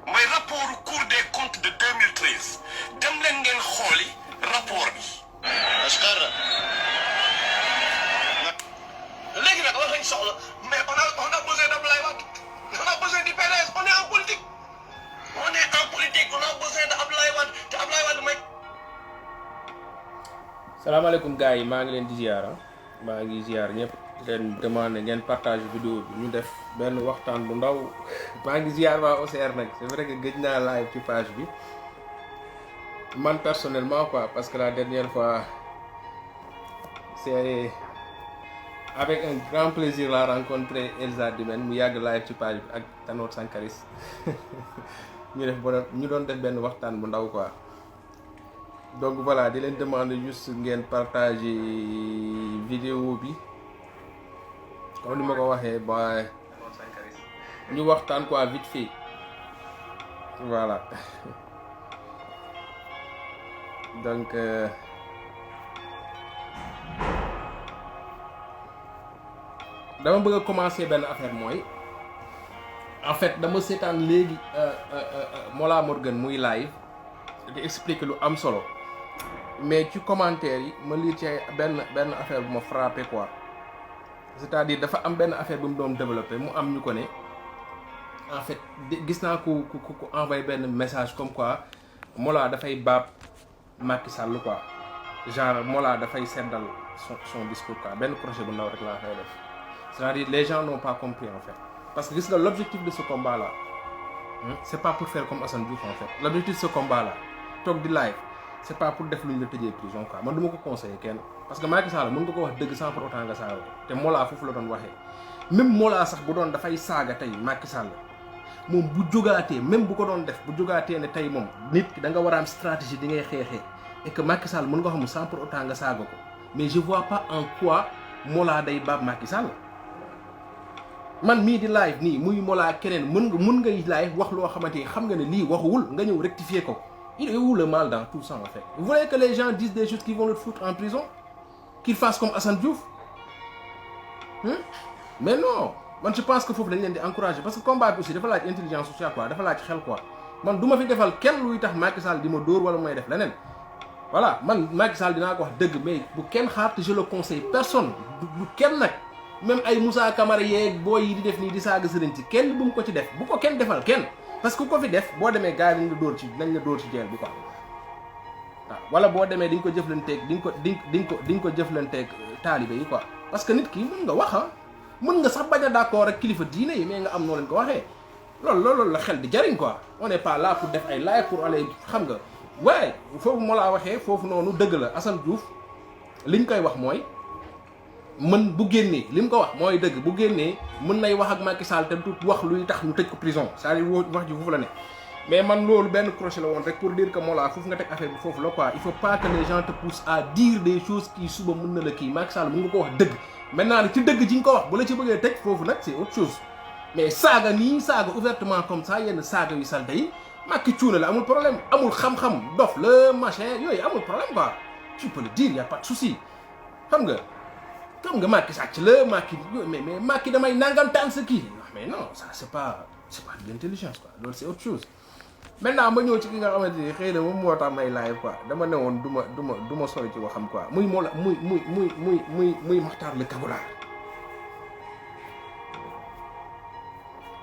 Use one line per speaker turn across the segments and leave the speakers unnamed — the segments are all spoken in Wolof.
mooy rapport Cour des comptes de 2013 dem leen ngeen xooli rapport bi. léegi nag wax nañ soxla mais on a besoin d'Abdoulaye Wade on a besoin du PDS on est en politique on a besoin d'Abdoulaye Wade te Abdoulaye Wade mooy.
salaamaaleykum gars yi maa ngi leen di ziar maa ngi ziar ñëpp di leen demandé ngeen partage vidéo bi ñu def benn waxtaan bu ndaw maa ngi ziar waa OCR nag c'est vrai que gëj naa live ci page bi man personnellement quoi parce que la dernière fois c'est avec un grand plaisir la rencontré Elsa Dimen mu yàgg live ci page bi ak Tanor Sankaris ñu doon def benn waxtaan bu ndaw quoi. Donc voilà, di leen demander juste ngeen partager vidéo bi comme ni ma ko waxee ba ñu waxtaan quoi vite fait voilà donc dama bëgg a commencer benn affaire mooy en fait dama seetaan léegi Mollah Morgun muy live di expliquer lu am solo. Mais ci commentaire yi ma lire ci benn affaire bu ma frappé quoi c'est-à-dire dafa am benn affaire bu mu doon développé mu am ñu ko ne en fait gis naa ku envoyé benn message comme quoi Mollah dafay baab Macky Sall quoi genre Mollah dafay seddal son discours quoi benn projet bu ndaw rek laa fay def c'est-à-dire les gens n'ont pas compris en fait parce que gis nga l'objectif de ce combat là c'est pas pour faire comme Assane Diouf en fait l'objectif de ce combat là toog di live c'est pas pour def lu ñu la tëjee prison quoi man du ma ko conseiller kenn parce que Macky Sall mën nga ko wax dëgg sans pour autant nga saaga te Mollah foofu la doon waxee même Mollah sax bu doon dafay saaga tey Macky Sall moom bu jógaatee même bu ko doon def bu jógaatee ne tey moom nit ki da nga war a am stratégie di ngay xeexee et que Macky Sall mën nga xam sans pour autant nga saaga ko mais je vois pas en quoi Mollah day baab Macky Sall man mii di live nii muy Mollah keneen mën ngay live wax loo xamante ni xam nga ne lii waxuwul nga ñëw rectifier ko. Il est où le mal dans tout ça en fait? Vous voulez que les gens disent des choses qui vont le foutre en prison? Qu'ils fassent comme Assane Diouf? Mais non, man je pense que faut dañ leen di encourager parce que combat bi aussi dafa laaj intelligence sociale quoi dafa laaj xel quoi man du ma fi defal kenn luy tax Macky Sall di ma dóor wala may def leneen voilà man Macky Sall dinaa ko wax dëgg mais bu kenn xaar te je le conseille personne du kenn nag même ay Moussa Camara yeeg booy yi di def nii di saaga sëriñ ci kenn bu mu ko ci def bu ko kenn defal kenn. parce que ko fi def boo demee gars yi nañ la dóor ci jeel bi quoi waaw wala boo demee di nga ko jëflanteeg di nga ko jëflanteeg taalibe yi quoi parce que nit ki mën nga wax mën nga sax bañ a d'accord ak kilifa diine yi mais nga am noo leen ko waxee loolu la xel di jariñ quoi on n'est pas là pour def ay live pour aller xam nga waaye foofu moo laa waxee foofu noonu dëgg la Assane Diouf liñ koy wax mooy mën bu génnee li mu ko wax mooy dëgg bu génnee mën nay wax ak Macky Sall te du wax luy tax ñu tëj ko prison c'est-à-dire wax ji foofu la ne mais man loolu benn crochet la woon rek pour dire que Mollah foofu nga teg affaire bi foofu la quoi il faut pas que les gens te poussent à dire des choses qui suba mën na la kii Macky Sall mën nga ko wax dëgg maintenant nag ci dëgg ji nga ko wax bu la ci bëggee tëj foofu nag c'est autre chose mais saaga nii saaga ouvertement comme ça yenn saaga yu salte yi Macky cuuna la amul problème amul xam-xam dof la machin yooyu amul problème quoi tu peux le dire y a pas de souci xam nga Macky sàcc la Macky mais Macky damay nangamtaan sa kii mais non ça c'est pas de l'intelligence quoi loolu c'est autre chose maintenant ma ñëw ci ki nga xamante ni xëy na moom moo tax may live quoi dama ne woon du ma sori ci waxam quoi muy Mollah muy Makhtar le Kagolar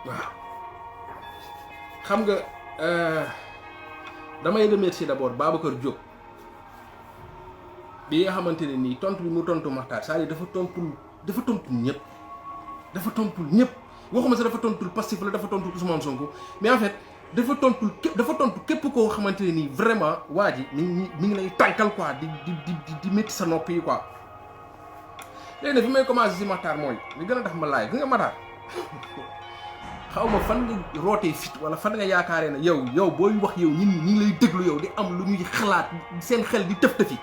waaw xam nga damay remercier d'abord Babacar Diop bi nga xamante ne nii tontu bi mu tontu Makhtar c'est-à-dire dafa tontul ñëpp waxuma sax dafa tontul Pastef la dafa tontul Ousmane Sonko mais en fait dafa tontu képp koo xamante ne nii vraiment waa ji mi ngi lay tànkal quoi di métti sa nopp yi quoi. léegi nag fi may commencer si Makhtar mooy li gën a tax ma laaj gi nga Makhtar xaw ma fan nga rootee fit wala fan nga yaakaaree ne yow booy wax yow ñi ngi lay déglu yow di am lu ñuy xalaat seen xel di tëf-tëfi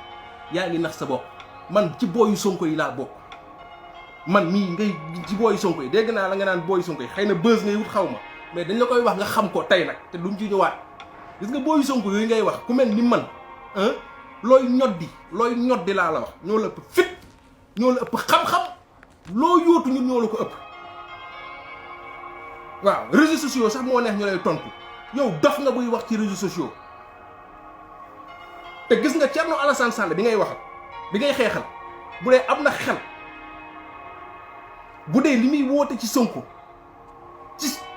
yaa ngi nax sa bopp man ci booyu Sonko yi laa bokk man mii ngay ci booyu Sonko yi dégg naa la nga naan booyu Sonko yi xëy na buzz ngay wut xaw ma mais dañ la koy wax nga xam ko tey nag te lu mu ci ñëwaat gis nga booyu Sonko yooyu ngay wax ku mel ni man looy ñoddi laa la wax ñoo la ëpp fit ñoo la ëpp xam-xam loo yóotu ñun ñoo la ko ëpp waaw réseaux sociaux sax moo neex ñu lay tontu yow dof nga buy wax ci réseaux sociaux te gis nga Thierno Alassane Sall bi ngay waxal bi ngay xeexal bu dee am na xel bu dee li muy woote ci Sonko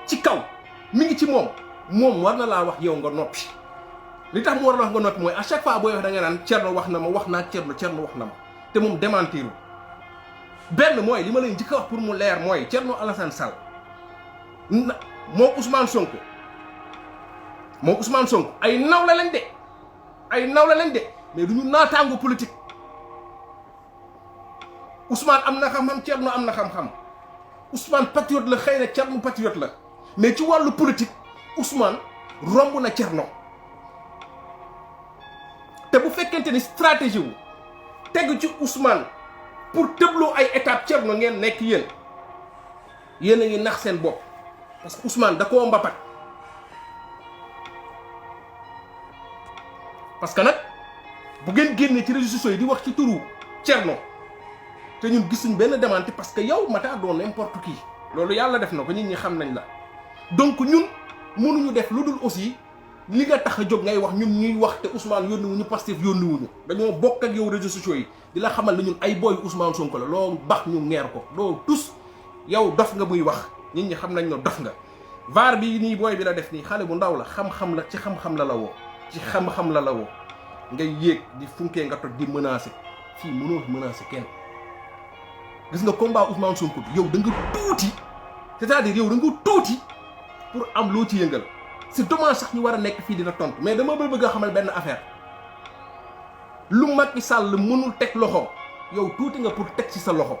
ci kaw mi ngi ci moom war na laa wax yow nga noppi li tax mu war la wax nga noppi mooy à chaque fois booy wax da nga naan Thierno wax na ma wax naa Thierno wax na ma te moom démentiru benn mooy li ma leen njëkk a wax pour mu leer mooy Thierno Alassane Sall moo Ousmane Sonko ay nawle lañ de mais du ñu naataango politique Ousmane am na xam-xam Thierno am na xam-xam Ousmane patriote la xëy na Thierno patriote la mais ci wàllu politique Ousmane romb na Thierno te bu fekkente ni stratégie wu tegu ci Ousmane pour tëbloo ay étape Thierno ngeen nekk yéen a ngi nax seen bopp parce que Ousmane da koo mbapat parce que nag bu ngeen génnee ci réseaux sociaux yi di wax ci turu Thierno te ñun gisuñ benn démenti parce que yow Matar doon n'importe qui loolu yàlla def na ko nit ñi xam nañ la donc ñun mënuñu def lu dul aussi li nga tax a jóg ngay wax ñun ñuy wax te Ousmane yónniwuñu Pastef yónniwuñu dañoo bokk ak yow réseaux sociaux yi di la xamal ne ñun ay booy Ousmane Sonko la loo bax ñu ngeer ko doo tus yow dof nga muy wax nit ñi xam nañ ne dof nga vaar bi nii booy bi la def nii xale bu ndaw la xam-xam la ci xam-xam la woo ci xam-xam la woo ngay yéeg di funkee nga toj di menacer fii mënoo menacer kenn gis nga combat Ousmane Sonko bi yow da nga tuuti c'est-à-dire yow da nga tuuti pour am loo ci yëngal c'est dommage sax ñu war a nekk fii dina tontu mais dama bëgg a xamal benn affaire lu Macky Sall mënul teg loxo yow tuuti nga pour teg ci sa loxo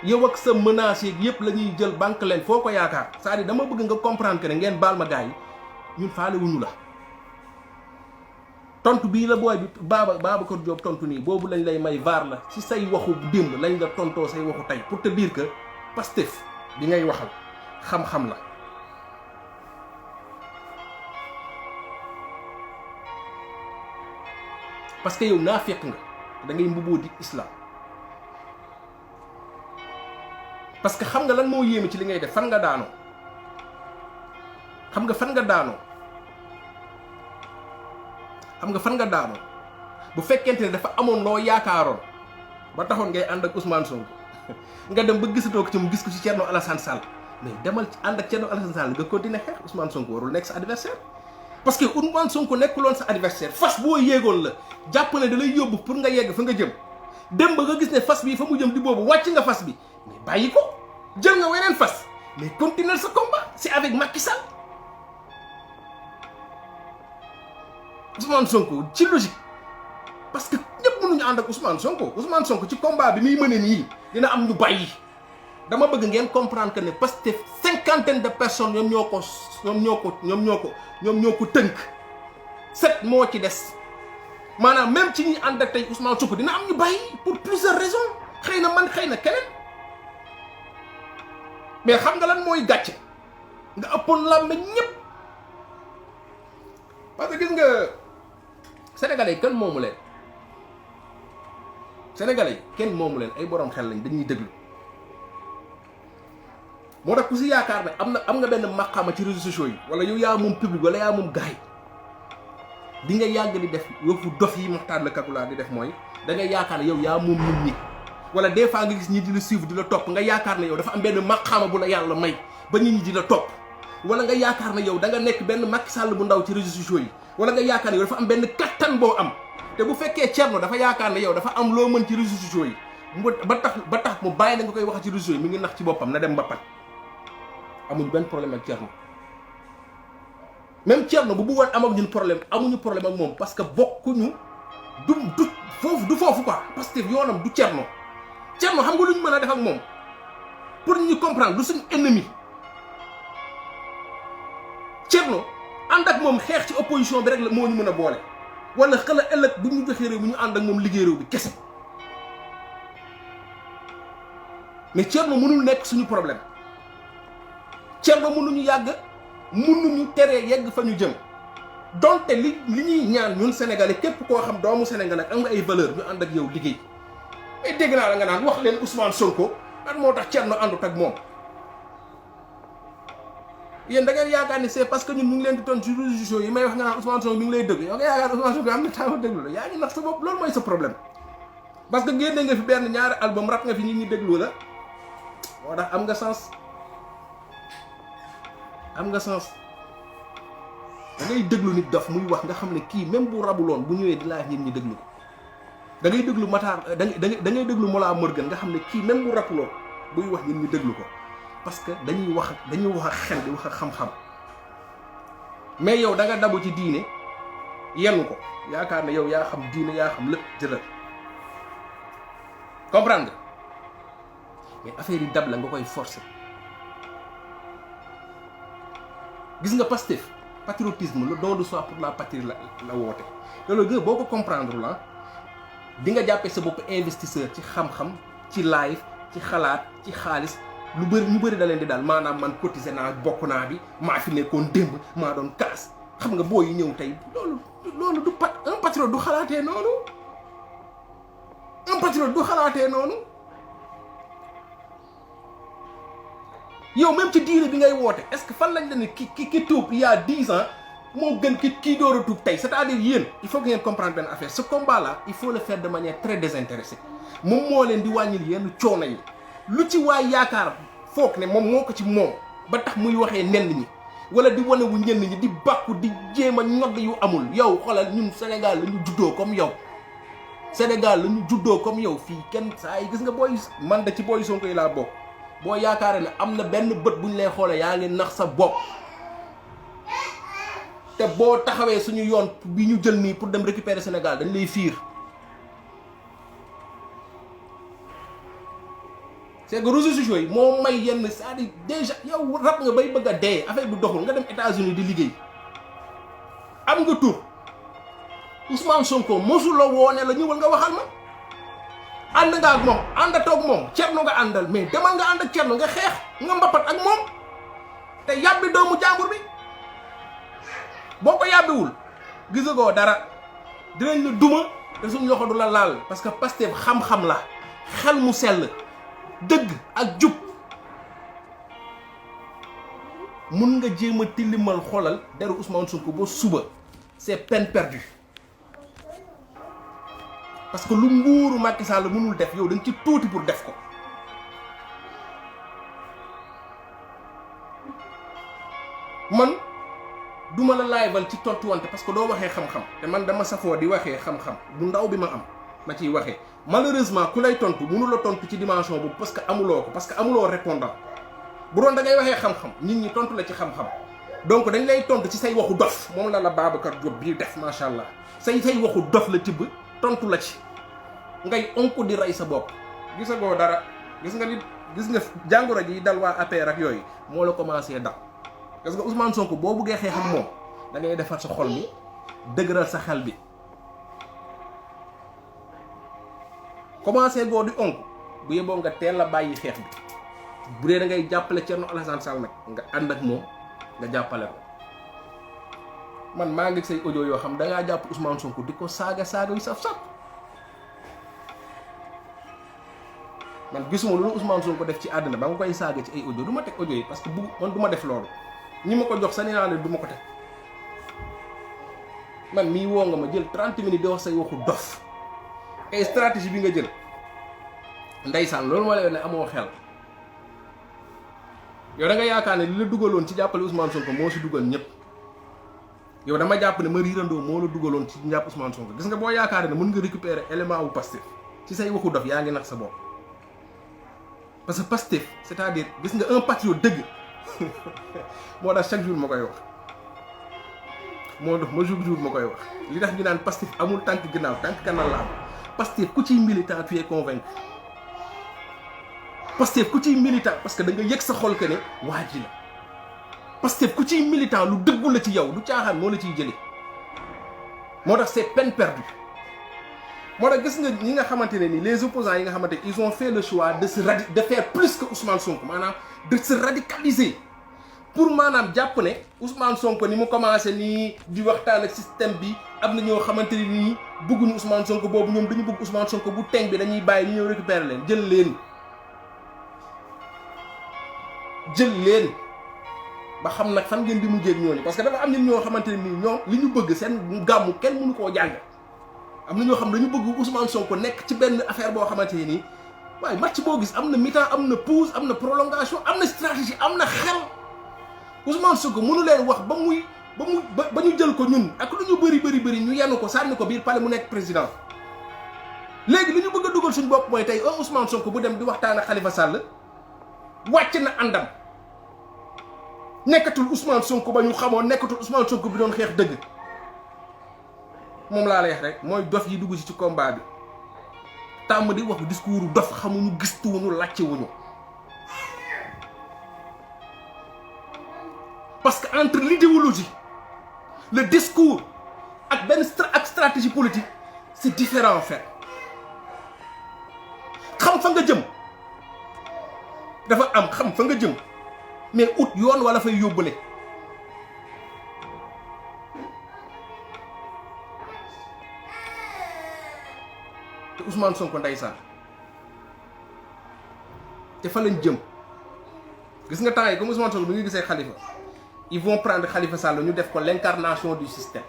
yow ak sa menaces yeeg yëpp la ñuy jël banque leen foo ko yaakaar c'est-à-dire dama bëgg nga comprendre que ne ngeen baal ma gars yi ñun faale wuñu la tontu bii la booy bi Babacar Diop tontu nii boobu lañ lay may vaar la ci say waxu démb lañ la tontoo say waxu tey pour te dire que Pastef bi ngay waxal xam-xam la parce que yow naafeq nga da ngay mbubboo di islam parce que xam nga lan moo yéeme ci li ngay def fan nga daanoo xam nga fan nga daanoo bu fekkente ne dafa amoon loo yaakaaroon ba taxoon ngay ànd ak Ousmane Sonko nga dem ba gisatoo ko ci mu gis ko ci Thierno Alassane Sall mais demal ci ànd ak Thierno Alassane Sall nga continuer xeex Ousmane Sonko warul nekk sa adversaire parce que Ousmane Sonko nekkuloon sa adversaire fas boo yéegoon la jàpp ne da lay yóbbu pour nga yegg fa nga jëm dem ba nga gis ne fas bi fa mu jëm di boobu wàcc nga fas bi mais bàyyi ko jël nga weneen fas mais continuer sa combat c'est avec Macky Sall Ousmane Sonko ci logique parce que ñëpp mënuñu ànd ak Ousmane Sonko ci combat bi muy mëne nii dina am ñu bàyyi dama bëgg ngeen comprendre que ne Pastef 50 de personnes ñoom ñoo ko tënk 7 moo ci des maanaam même ci ñi ànd ak tey Ousmane Sonko dina am ñu bàyyi pour plusieurs raisons xëy na man xëy na keneen mais xam nga lan mooy gàcce nga ëppoon làmb ñëpp parce que gis nga sénégalais yi kenn moomu leen ay borom xel lañ dañuy déglu moo tax ku si yaakaar ne am nga benn maqaama ci réseaux sociaux yi wala yow yaa moom public wala yaa moom gaay di nga yàgg di def yëfu dof yi Mokhtar Le Kakula di def mooy da nga yaakaar ne yow yaa moom nit ñi wala des fois nga gis ñi di la suivre di la topp nga yaakaar ne yow dafa am benn maqaama bu la yàlla may ba nit ñi di la topp wala nga yaakaar ne yow da nga nekk benn Macky Sall bu ndaw ci réseaux sociaux yi wala nga yaakaar ne yow dafa am benn kattan boo am te bu fekkee Thierno dafa yaakaar ne yow dafa am loo mën ci réseaux sociaux yi ba tax mu bàyyi la nga koy wax ci réseaux sociaux yi mi ngi nax ci boppam na dem ba pat amuñu benn problème ak Thierno même Thierno bu bëggoon am ak ñun problème amuñu problème ak moom parce que bokkuñu du foofu quoi parce que yoonam du Thierno xam nga lu ñu mën a def ak moom pour ñu comprendre du suñu ennemi Thierno ànd ak moom xeex ci opposition bi rek la moo ñu mën a boole wala xala ëllëg bu ñu joxee réew mi ñu ànd ak moom liggéey réew bi kese mais Thierno mënul nekk suñu problème Thierno mënuñu yàgg mënuñu teree yegg fa ñu jëm donte li ñuy ñaan ñun sénégalais képp koo xam doomu Sénégal ak am nga ay valeur ñu ànd ak yow liggéey mais dégg naa la nga naan wax leen Ousmane Sonko lan moo tax Thierno àndut ak moom yéen da ngeen yaakaar ni c'est parce que ñun ñu ngi leen di tontu ci réseaux sociaux yi may wax nga naan Ousmane Sonko mi ngi lay dëgg yow nga yaakaar Ousmane Sonko am na temps déglu la yaa ngi nax sa bopp loolu mooy sa problème parce que génne nga fi benn ñaari album rap nga fi nit ñi déglu la moo tax am nga sens da ngay déglu nit dof muy wax nga xam ne kii même bu rabuloon bu ñëwee di laaj nit ñi déglu ko da ngay déglu Matar da ngay déglu Mollah Morgun nga xam ne kii même bu rabuloon buy wax nit ñi déglu ko parce que dañuy wax ak xel di wax ak xam-xam mais yow da nga dabu ci diine yenn ko yaakaar ne yow yaa xam diine yaa xam lépp jëlal comprendre nga mais affaire yi dab la nga koy forcer gis nga Pastef patriotisme le don de soi pour la patrie la woote te loolu gën boo ko comprendre la di nga jàppee sa bopp investisseur ci xam-xam ci live ci xalaat ci xaalis lu bëri ñu bëri da leen di daal maanaam man cotisé naa bokk naa bi maa fi nekkoon démb maa doon kaas xam nga boo yi ñëw tey loolu du un patriote du xalaatee noonu un patriote du xalaatee noonu yow même ci diine bi ngay woote est-ce que fan lañ la ne ki tuub il y a 10 ans moo gën kii door a tuub tey c'est-à-dire yéen il faut que ngeen comprendre benn affaire ce combat là il faut le faire de manière très désintéressée moom moo leen di wàññil yenn coono yi lu ci waay yaakaar foog ne moom moo ko ci moom ba tax muy waxee nenn ñi wala di wane wu ñenn ñi di bàkku di jéem a ñodd yu amul yow xoolal ñun Sénégal la ñu juddoo comme yow Sénégal la ñu juddoo comme yow fii kenn saa yi gis nga booy man da ci booy Sonko yi laa bokk boo yaakaaree ne am na benn bët bu ñu lay xoolee yaa ngi nax sa bopp te boo taxawee suñu yoon bi ñu jël nii pour dem récupérer Sénégal dañ lay fiir c'est que réseaux sociaux yi moo may yenn c'est-à-dire déjà yow rab nga bay bëgg a dee affaire bi doxul nga dem États-Unis di liggéey am nga tur Ousmane Sonko mosu la woone la ñëwal nga waxal ma ànd nga ak moom àndatoo ak moom Thierno nga àndal mais demal nga ànd ak Thierno nga xeex nga mbapat ak moom te yàbbi doomu jàmbur bi boo ko yàbbiwul gisagoo dara dinañ la duma te suñ loxo du la laal parce que Pastef xam-xam la xel mu sell dëgg ak jub mun nga jéem a tilimal xoolal deru Ousmane Sonko ba suba c'est peine perdue parce que lu nguuru Macky Sall mënul def yow da nga ci tuuti pour def ko man duma la laayval ci tontuwante parce que doo waxee xam-xam te man dama safoo di waxee xam-xam bu ndaw bi ma am ma ciy waxee malheureusement ku lay tontu mënu la tontu ci dimension boobu parce que amuloo ko parce que amuloo répondant bu doon da ngay waxee xam-xam nit ñi tontu la ci xam-xam donc dañ lay tontu ci say waxu dof moom la Babacar Diop bii def macha allah say waxu dof la tibb tontu la ci ngay onku di rey sa bopp gisagoo dara gis nga jàngoro ji dal waa APR ak yooyu moo la commencé dal parce que Ousmane Sonko boo buggee xeex ak moom da ngay defar sa xol bi dëgëral sa xel bi commencé goo di onk bu yeboo nga teel la bàyyi xeex bi bu dee da ngay jàppale Thierno Alassane Sall nag nga ànd ak moom nga jàppale ko man maa ngi say audio yoo xam da ngaa jàpp Ousmane Sonko di ko saaga yu saf-saf man gisuma lu Ousmane Sonko def ci àddina ba nga koy saaga ci ay audio du ma teg audio yi parce que man du ma def loolu ñi ma ko jox sa naa leen du ma ko teg man mii woo nga ma jël 30 minutes di wax say waxu dof et stratégie bi nga jël ndeysaan loolu moo lay ne amoo xel yow da nga yaakaar ne li la dugaloon ci jàppale Ousmane Sonko moo si dugal ñëpp yow dama jàpp ne ma riirandoo moo la dugaloon ci njàpp Ousmane Sonko gis nga boo yaakaar ne mën nga récupérer élément wu Pastef ci say waxu dof yaa ngi nax sa bopp parce que Pastef c'est-à-dire gis nga un patriote dëgg moo tax chaque jour ma koy wax moo tax ma jour ma koy wax li tax ñu naan Pastef amul tànk ginnaaw tànk kanam la am Pastef ku ciy militant tu es convaincu Pastef ku ciy militant parce que da nga yëg sa xol que ne waa ji la Pastef ku ciy militant lu dëggu la ci yow du caaxaan moo la ciy jëlee moo tax c'est peine perdue moo tax gis nga ñi nga xamante ne ni les opposants yi nga xamante ils ont fait le choix de faire plus que Ousmane Sonko maanaam de se radicaliser pour maanaam jàpp ne Ousmane Sonko ni mu commencé nii di waxtaan ak système bi am na ñoo xamante ne nii bëgguñu Ousmane Sonko boobu ñoom dañu bëgg Ousmane Sonko bu teng bi dañuy bàyyi ñu ñëw récupérer leen jël leen ba xam nag fan ngeen di mujjee ak ñooñu parce que dafa am nit ñoo xamante ne nii ñoom li ñu bëgg seen gàmmu kenn mënu koo jàng am na ñoo xam dañu bëgg Ousmane Sonko nekk ci benn affaire boo xamante ne nii waaye match boo gis am na mi-temps am na pause am na prolongation am na stratégie am na xel Ousmane Sonko mënu leen wax ba ñu jël ko ñun ak lu ñu bëri ñu yenn ko sànni ko biir palais mu nekk président léegi li ñu bëgg a dugal suñu bopp mooy tey Ousmane Sonko bu dem di waxtaan ak Khalifa Sall wàcc na àndam nekkatul Ousmane Sonko ba ñu xamoon nekkatul Ousmane Sonko bi doon xeex dëgg moom laa lay wax rek mooy dof yi dugg ci combat bi tàmm di wax discours dof xamuñu gistuwuñu làcce wuñu parce que entre l'idéologie le discours ak benn stratégie politique c'est différent en fait xam fa nga jëm dafa am xam fa nga jëm mais ut yoon wala fay yóbbale te Ousmane Sonko ndeysaan te fa lañ jëm gis nga temps yi comme Ousmane Sonko bi nga gisee Khalifa ils vont prendre Khalifa Sall ñu def ko l'incarnation du système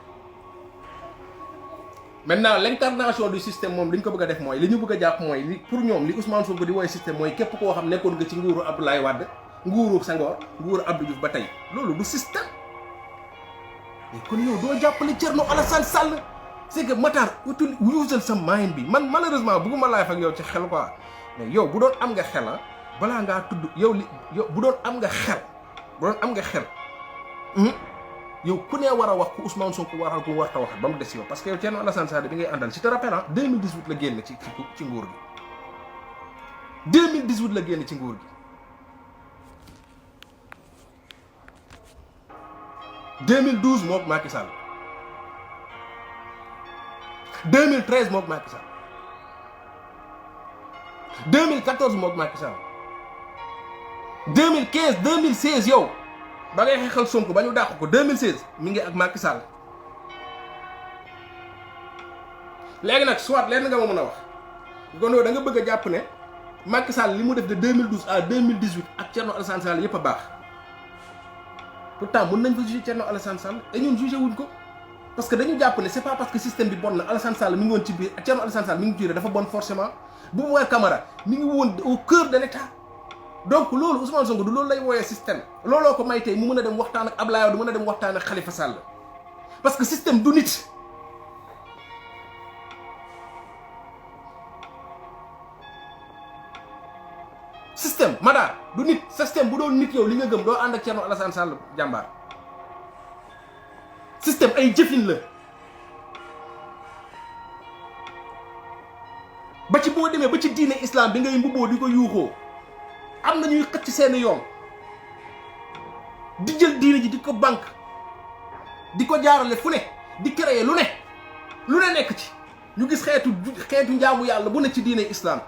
maintenant l'incarnation du système moom li ñu ko bëgg a def mooy li ñu bëgg a jàpp mooy li pour ñoom li Ousmane Sonko di woy système mooy képp koo xam nekkoon nga ci nguuru Abdoulaye Wade nguuru Senghor nguuru Abdou Diouf ba tey loolu du système mais kon yow doo jàppale Thierno Alassane Sall c'est que Matar usal sa mind bi man malheureusement bëgguma laay ak yow ci xel quoi mais yow bu doon am nga xel balaa ngaa tudd yow bu doon am nga xel yow ku ne war a wax ku Ousmane Sonko waral ku warta wax ba mu des yow parce que yow Thierno Alassane Sall bi ngay àndal si te rappelle 2018 la génn ci nguur gi 2018 la génn ci nguur gi 2012 mook Macky Sall 2013 mook Macky Sall 2014 mook Macky Sall 2015 2016 yow ba ngay xeexal Sonko ba ñu dàq ko 2016 mi ngi ak Macky Sall léegi nag soit lenn nga ma mën a wax kon da nga bëgg a jàpp ne Macky Sall li mu def de 2012 à 2018 ak Thierno Alassane Sall yëpp a baax pourtant mën nañ fa juger Thierno Alassane Sall et ñun jugé wuñ ko parce que dañu jàpp ne c'est pas parce que système bi bon na Alassane Sall mi ngi woon ci biir ak Thierno Alassane Sall mi ngi ci biir dafa bon forcément Boubacar Camara mi ngi woon au cœur de l'État donc loolu Ousmane Sonko du loolu lay wooyee système looloo ko may tey mu mën a dem waxtaan ak Abdoulaye Wade mën a dem waxtaan ak Khalifa Sall parce que système du nit système Matar du nit système bu doon nit yow li nga gëm doo ànd ak Thierno Alassane Sall jàmbaar système ay jëfin la ba ci boo demee ba ci diine islam bi ngay mbubboo di ko yuuxoo am na ñuy xëcc seen yoon di jël diine ji di ko banque di ko jaarale fu ne di créer lu ne nekk ci ñu gis xeetu njaamu yàlla bu ne ci diine islam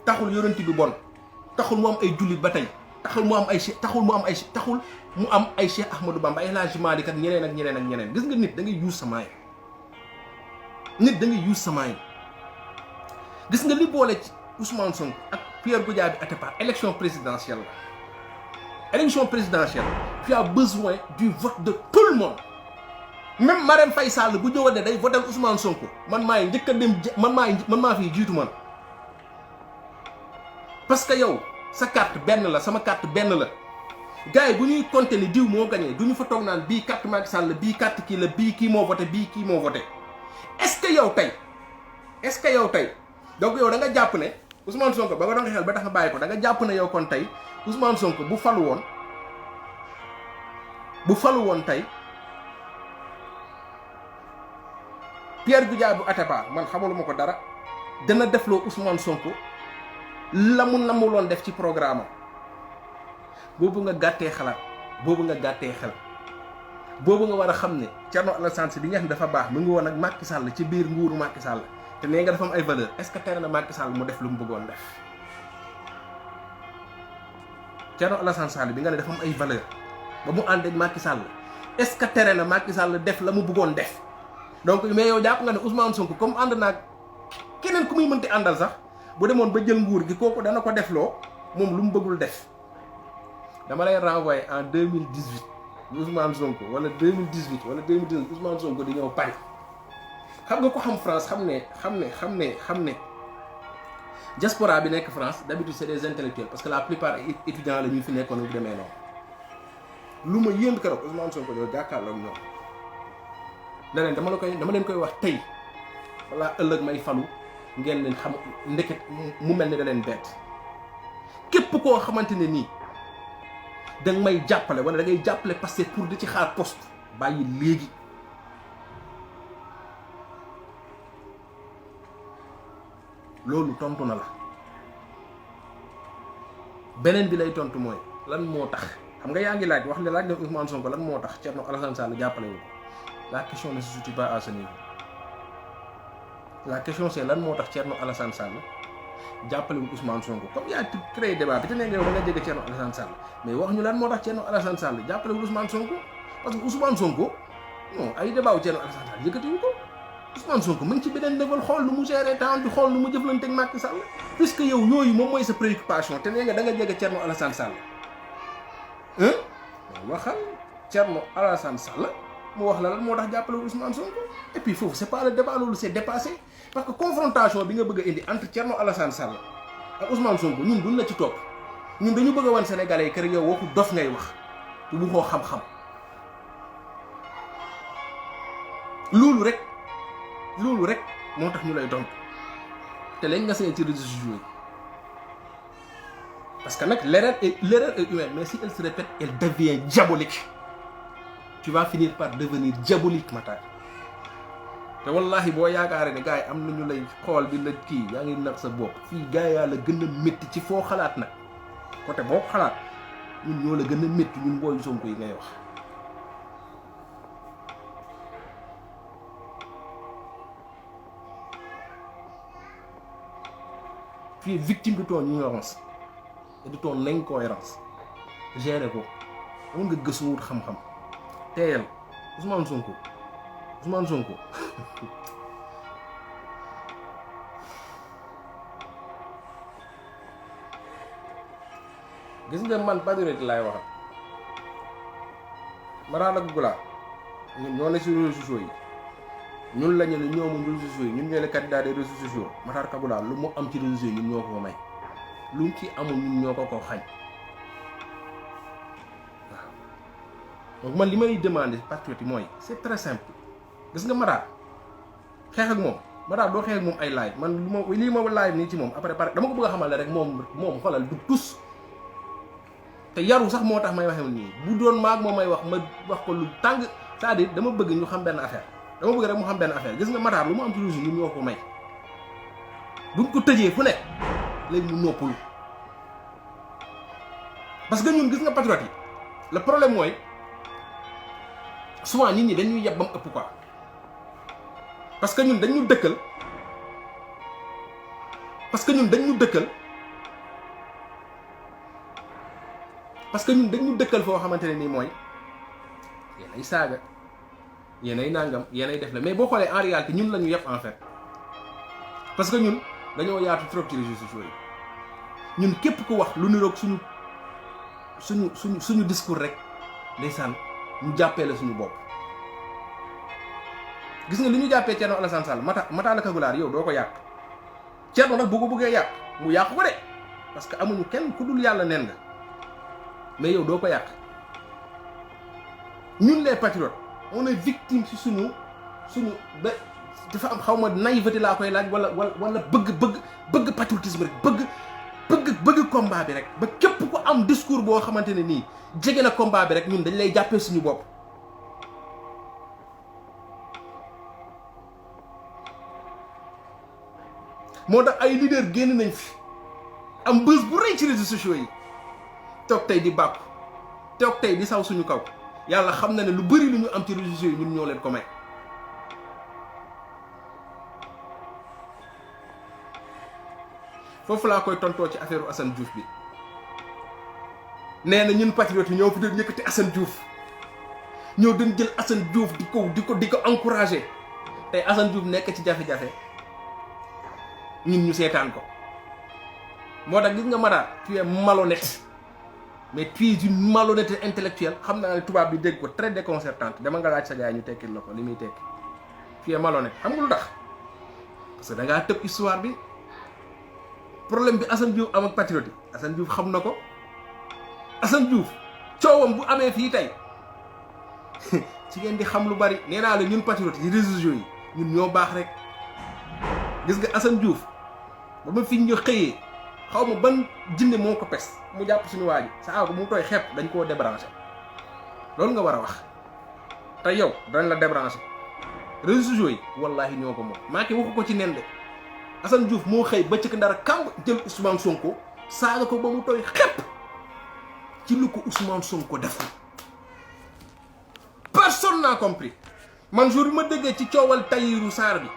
taxul yonent bi bon taxul mu am ay jullit ba tey taxul mu am ay Cheikh Ahmadou Bamba ay El Hadji Malick ak ñeneen gis nga nit da ngay use sa maay gis nga li boole ci Ousmane Sonko ak Pierre Goudiaby Atepa élection présidentielle tu as besoin du vote de tout le monde même Marème Faye Sall bu ñëwoon ne day voter Ousmane Sonko man maay njëkk a dem man maa fiy jiitu man parce que yow sa carte benn la sama carte benn la gars yi bu ñuy compter ni diw moo gagné du ñu fa toog naan bii carte Macky Sall la bii carte kii la bii kii moo voté bii kii moo voté est-ce que yow tey donc yow da nga jàpp ne Ousmane Sonko ba nga doon xel ba tax nga bàyyi ko da nga jàpp ne yow kon tey Ousmane Sonko bu falu woon tey Pierre Goudiaby Atepa man xamaluma ko dara dana defloo Ousmane Sonko la mu namuloon def ci programme boobu nga gàttee xalaat boobu nga gàttee xel boobu nga war a xam ne Thierno Alassane Sall bi nga xam ne dafa baax mu ngi woon ak Macky Sall ci biir nguuru Macky Sall te nee nga dafa am ay valeur est-ce que tere na Macky Sall mu def lu mu bëggoon def Thierno Alassane Sall bi nga ne dafa am ay valeur ba mu ànd ak Macky Sall est-ce que tere na Macky Sall def la mu bëggoon def donc mais yow jàpp nga ne Ousmane Sonko comme ànd naag keneen ku muy mënti àndal sax bu demoon ba jël nguur gi kooku dana ko defloo moom lu mu bëggul def dama lay renvoyer en 2018 Ousmane Sonko wala 2018 wala 2019 Ousmane Sonko di ñëw Paris xam nga ko xam France xam ne diaspora bi nekk France d'habitude c'est des intellectuels parce que la plupart étudiants la ñu fi nekkoon bu demee noonu lu ma yéem keroog Ousmane Sonko ñoo jàkkaarloo ak ñoom ne leen dama leen koy wax tey walla ëllëg may falu ngeen leen xam ndeket mu mel ni da leen bett képp koo xamante ne nii danga may jàppale wala da ngay jàppale parce que pour di ci xaar poste bàyyi léegi loolu tontu na la beneen bi lay tontu mooy lan moo tax xam nga yaa ngi laaj wax ne laaj na Ousmane Sonko lan moo tax Thierno Alassane Sall jàppale wu ko la question ne se situe pas à ce niveau la question c'est lan moo tax Thierno Alassane Sall jàppale wu Ousmane Sonko comme yaa créé débat bi te ne nga yow da nga jege Thierno Alassane Sall mais wax ñu lan moo tax Thierno Alassane Sall jàppale wu Ousmane Sonko parce que Ousmane Sonko non ay débat wu Thierno Alassane Sall yëkkatiwu ko Ousmane Sonko mu ngi ci beneen level xool nu mu gérer temps bi xool nu mu jëflante ak Macky Sall puisque yow yooyu moom mooy sa préoccupation te nee nga da nga jege Thierno Alassane Sall mais waxal Thierno Alassane Sall mu wax la lan moo tax jàppale wu Ousmane Sonko et puis foofu c'est pas le débat loolu c'est dépassé parce que confrontation bi nga bëgg a indi entre Thierno Alassane Sall ak Ousmane Sonko ñun duñ la ci topp ñun dañu bëgg a wan Sénégalais yi kër yow waxu dof ngay wax te bu xoo xam-xam loolu rek moo tax ñu lay tontu te lañ nga seen ci réseaux sociaux yi parce que nag l'erreur est humaine mais si elle se répète elle devient diabolique tu vas finir par devenir diabolique Matar te wallahi boo yaakaaree ne gars yi am nañu lay xool bi la kii yaa ngi nag sa bopp fii gars yaa la gën a métti ci foo xalaat nag côté boo xalaat ñun ñoo la gën a métti ñun booy Sonko yi ngay wax tu es victime de ton ignorance et de ton incohérence géré ko amoon nga gëstu wut xam-xam teyel Ousmane Sonko gis nga man patriote laay waxal Mara ak Gula ñun ñoo ne si réseaux sociaux yi ñun lañu ne ñoo moom réseaux sociaux yi ñun ñooy les candidats des réseaux sociaux Matar Kagoula lu mu am ci réseaux sociaux yi ñun ñoo ko may lu mu ci amul ñun ñoo ko xañ waaw donc man li may demander patriote yi mooy c'est très simple gis nga Matar xeex ak moom Matar doo xeex ak moom ay live man lii ma live nii ci moom après pare dama ko bëgg a xamal rek moom xoolal du tus te yaru sax moo tax may waxee nii bu doon maag moom may wax ma wax ko lu tàng c'est-à-dire dama bëgg ñu xam benn affaire dama bëgg rek mu xam benn affaire gis nga Matar lu mu am ci réseau ñun ñoo ko may buñ ko tëjee fu ne léegi mu noppalu parce que ñun gis nga patriote yi le problème mooy souvent nit ñi dañuy yeb ba mu ëpp quoi parce que ñun dañu dëkkal parce que ñun dañu dëkkal foo xamante ne nii mooy yéen ay saaga yéen ay nangam yéen ay def la mais boo xoolee en réalité ñun la ñu yëpp en fait parce que ñun dañoo yaatu trop ci réseaux sociaux yi ñun képp ku wax lu niroog suñu discours rek ndeysaan ñu jàppee la suñu bopp. gis nga li ñu jàppee Thierno Alassane Sall Matar Kagoula yow doo ko yàq Thierno nag bu ko bëggee yàq mu yàq ko de parce que amuñu kenn ku dul yàlla nen nga mais yow doo ko yàq ñun les patriotes on est victime ci suñu ba dafa am xaw ma naïveté laa koy laaj wala bëgg patriotisme rek bëgg combat bi rek ba képp ku am discours boo xamante ne nii jege na combat bi rek ñun dañ lay jàppee suñu bopp. moo tax ay leader génn nañ fi am bës bu rëy ci réseaux sociaux yi toog tey di bàpp toog tey di saw suñu kaw yàlla xam na ne lu bari lu ñu am ci réseaux sociaux yi ñun ñoo leen ko may. foofu laa koy tontoo ci affaire Assane Diouf bi nee na ñun patriotes yi ñoo fi doon yëkkati Assane Diouf ñoo doon jël Assane Diouf di ko encourager tey Assane Diouf nekk ci jafe-jafe ñun ñu seetaan ko moo tax gis nga Matar tu es malhonnête mais tu es une malhonnêteté intellectuelle xam naa ne tubaab bi dégg ko très déconcertante dama nga laaj sa gars yi ñu tekkil la ko li muy tekki tu es malhonnête xam nga lu tax parce que da ngaa tëb histoire bi problème bi Assane Diouf am ak patriote yi Assane Diouf xam na ko Assane Diouf coowam bu amee fii tey ci ngeen di xam lu bari nee naa la ñun patriote yi réseaux sociaux yi ñun ñoo baax rek gis nga Assane Diouf ba ma fi ñu xëyee xaw ma ban jinne moo ko pes mu jàpp suñu waa ji saa ko mu tooy xepp dañ koo débranché loolu nga war a wax te yow dañ la débranché réseaux sociaux yi wallaahi ñoo ko moom Macky waxu ko ci nen de Assane Diouf moo xëy ba ci ndara kàmb jël Ousmane Sonko saaga ko ba mu tooy xepp ci lu ko Ousmane Sonko def personne n'a compris man jour bi ma déggee ci coowal Tahirou Sarr bi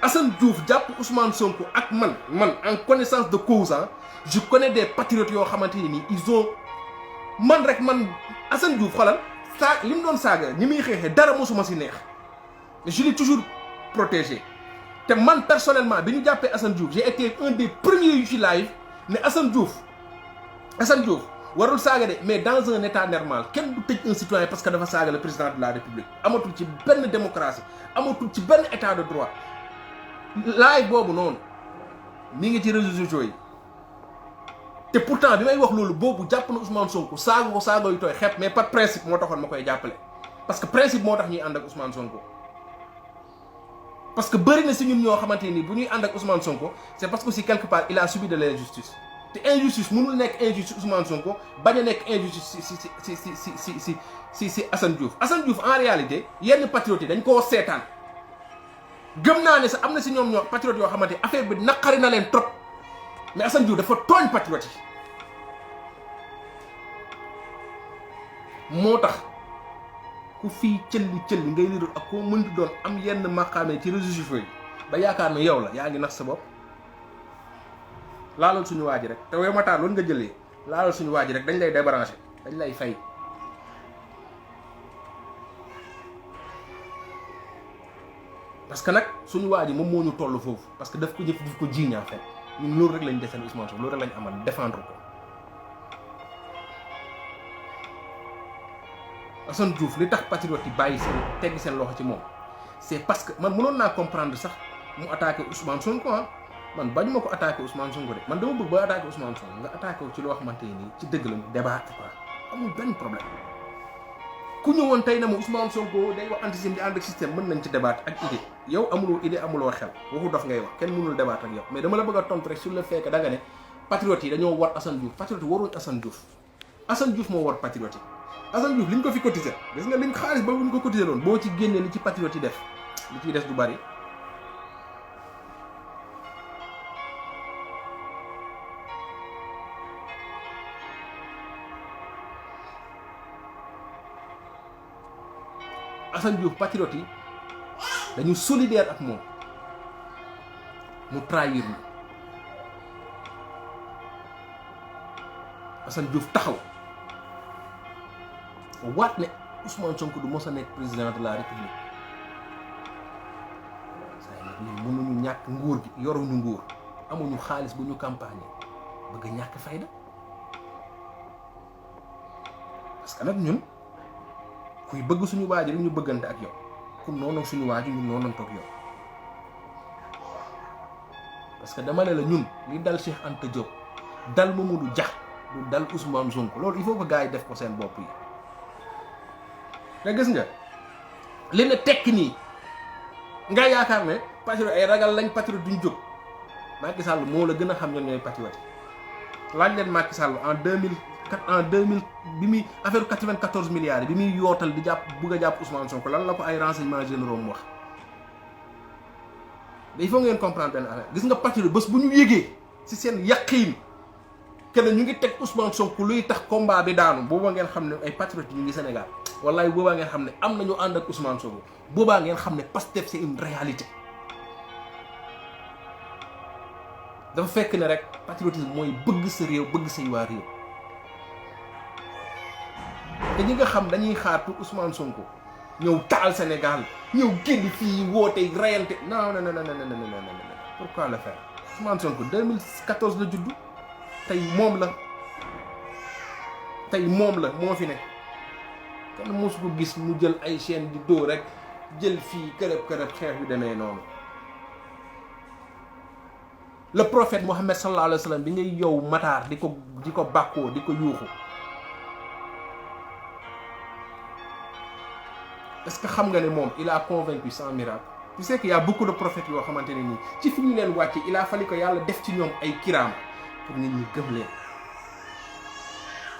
Assane Diouf jàpp Ousmane Sonko ak man en connaissance de cause hein, je connais des patriotes yoo xamante ni ils ont man Assane Diouf xoolal saa li mu doon saaga ñi muy xeexee dara mosuma si neex mais je l'ai toujours protégé te man personnellement bi ñu jàppee Assane Diouf j'ai été un des premiers yu ci live ne Assane Diouf warul saaga de mais dans un état normal kenn du tëj un citoyen parce que dafa saaga le président de la république amatul ci benn démocratie amatul ci benn état de droit live boobu noonu mi ngi ci réseaux sociaux yi te pourtant bi may wax loolu boobu jàpp na Ousmane Sonko saaga yu tooy xepp mais par principe moo taxoon ma koy jàppale parce que principe moo tax ñuy ànd ak Ousmane Sonko parce que bëri na si ñun ñoo xamante ni bu ñuy ànd ak Ousmane Sonko c'est parce que aussi quelque part il a subi de l'injustice te injustice mënul nekk injustice Ousmane Sonko bañ a nekk injustice si Assane Diouf en réalité yenn patriotes yi dañ koo seetaan gëm naa ne sax am na si ñoom ñoo patriotes yoo xamante affaire bi naqari na leen trop mais Assane Diouf dafa tooñ patriotes yi moo tax ku fii cëlli ngay liiral ak koo mënti doon am yenn maqaamee ci réseaux sociaux yi ba yaakaar ne yow la yaa ngi nax sa bopp laalal suñu waa ji rek te yow Matar loolu nga jëlee laalal suñu waa ji rek dañ lay débranché dañ lay fay parce que nag suñu waa ji moom moo ñu toll foofu parce que daf ko jiiñ en fait ñun loolu rek lañ deseen Ousmane Sonko loolu rek lañ amal défendre ko Assane Diouf li tax patriote yi bàyyi seen tegg seen loxo ci moom c'est parce que man mënoon naa comprendre sax mu attaqué Ousmane Sonko man bañu ma ko attaqué Ousmane Sonko de man dama bëgg ba attaqué Ousmane Sonko nga attaqué ci loo xamante ni ci dëgg la mu débat quoi amul benn problème ku ñëwoon tey na ma Ousmane Sonko day wax antisystème di ànd ak système mën nañ ci débat ak idée yow amuloo idée amuloo xel waxu dof ngay wax kenn mënul débat ak yow mais dama la bëgg a tontu rek sur le fait que da nga ne patriotes yi dañoo war Assane Diouf patriote yi waruñ Assane Diouf moo war patriote yi Assane Diouf li ñu ko fi cotisé gis nga liñ xaalis ba ñu ko cotisé loon boo ci génnee li ci patriote yi def li ciy des du bari Assane Diouf patriote yi dañu solidaire ak moom mu trahir ñu Assane Diouf taxaw waat ne Ousmane Sonko du mos a nekk président de la république ñun mënuñu ñàkk nguur gi yoruñu nguur amuñu xaalis bu ñu campagne bëgg ñàkk fayda parce que nag ñun kuy bëgg suñu waaji rek ñu bëggante ak yow comme noonu suñu waaji ñun noonu toog yow parce que dama ne la ñun li dal Cheikh Anta Diop dal Mamadou Dia du dal Ousmane Sonko loolu il faut que gars yi def ko seen bopp yi nga gis nga li ne tekk nii nga yaakaar ne patriote ay ragal lañ patriote duñ jóg Macky Sall moo la gën a xam ñoom ñooy patriote laaj leen Macky Sall en 2000 bi muy affaire 94 milliards bi muy yootal di jàpp bugg a jàpp Ousmane Sonko lan la ko ay renseignements généraux mu wax il faut ngeen comprendre benn affaire gis nga patriote bés bu ñu yégee ci seen yaqiin kenn ñu ngi teg Ousmane Sonko luy tax combat bi daanu boobaa ngeen xam ne ay patriote ñu ngi Sénégal wallaay boobaa ngeen xam ne am nañu ànd ak Ousmane Sonko boobaa ngeen xam ne Pastef c'est une réalité dafa fekk ne rek patriotisme mooy bëgg sa réew bëgg say waa réew te ñi nga xam dañuy xaar pour Ousmane Sonko ñëw taal Sénégal ñëw génn fii woote rayante non pourquoi le faire Ousmane Sonko 2014 la juddu tey moom la tey moom la moo fi ne kenn mosu ko gis mu jël ay chaîne di dóor rek jël fii kërëb xeex yu demee noonu. le prophète Mohammed sallallahu alayhi wa sallam bi ngay yow Matar di ko bàkkoo di ko yuuxu est-ce que xam nga ne moom il a convaincu sans miracle. tu sais qu'il y a beaucoup de prophètes yoo xamante ne nii ci fi ñu leen wàcce il a fallu que yàlla def ci ñoom ay kiraama pour nit ñi gëm leen.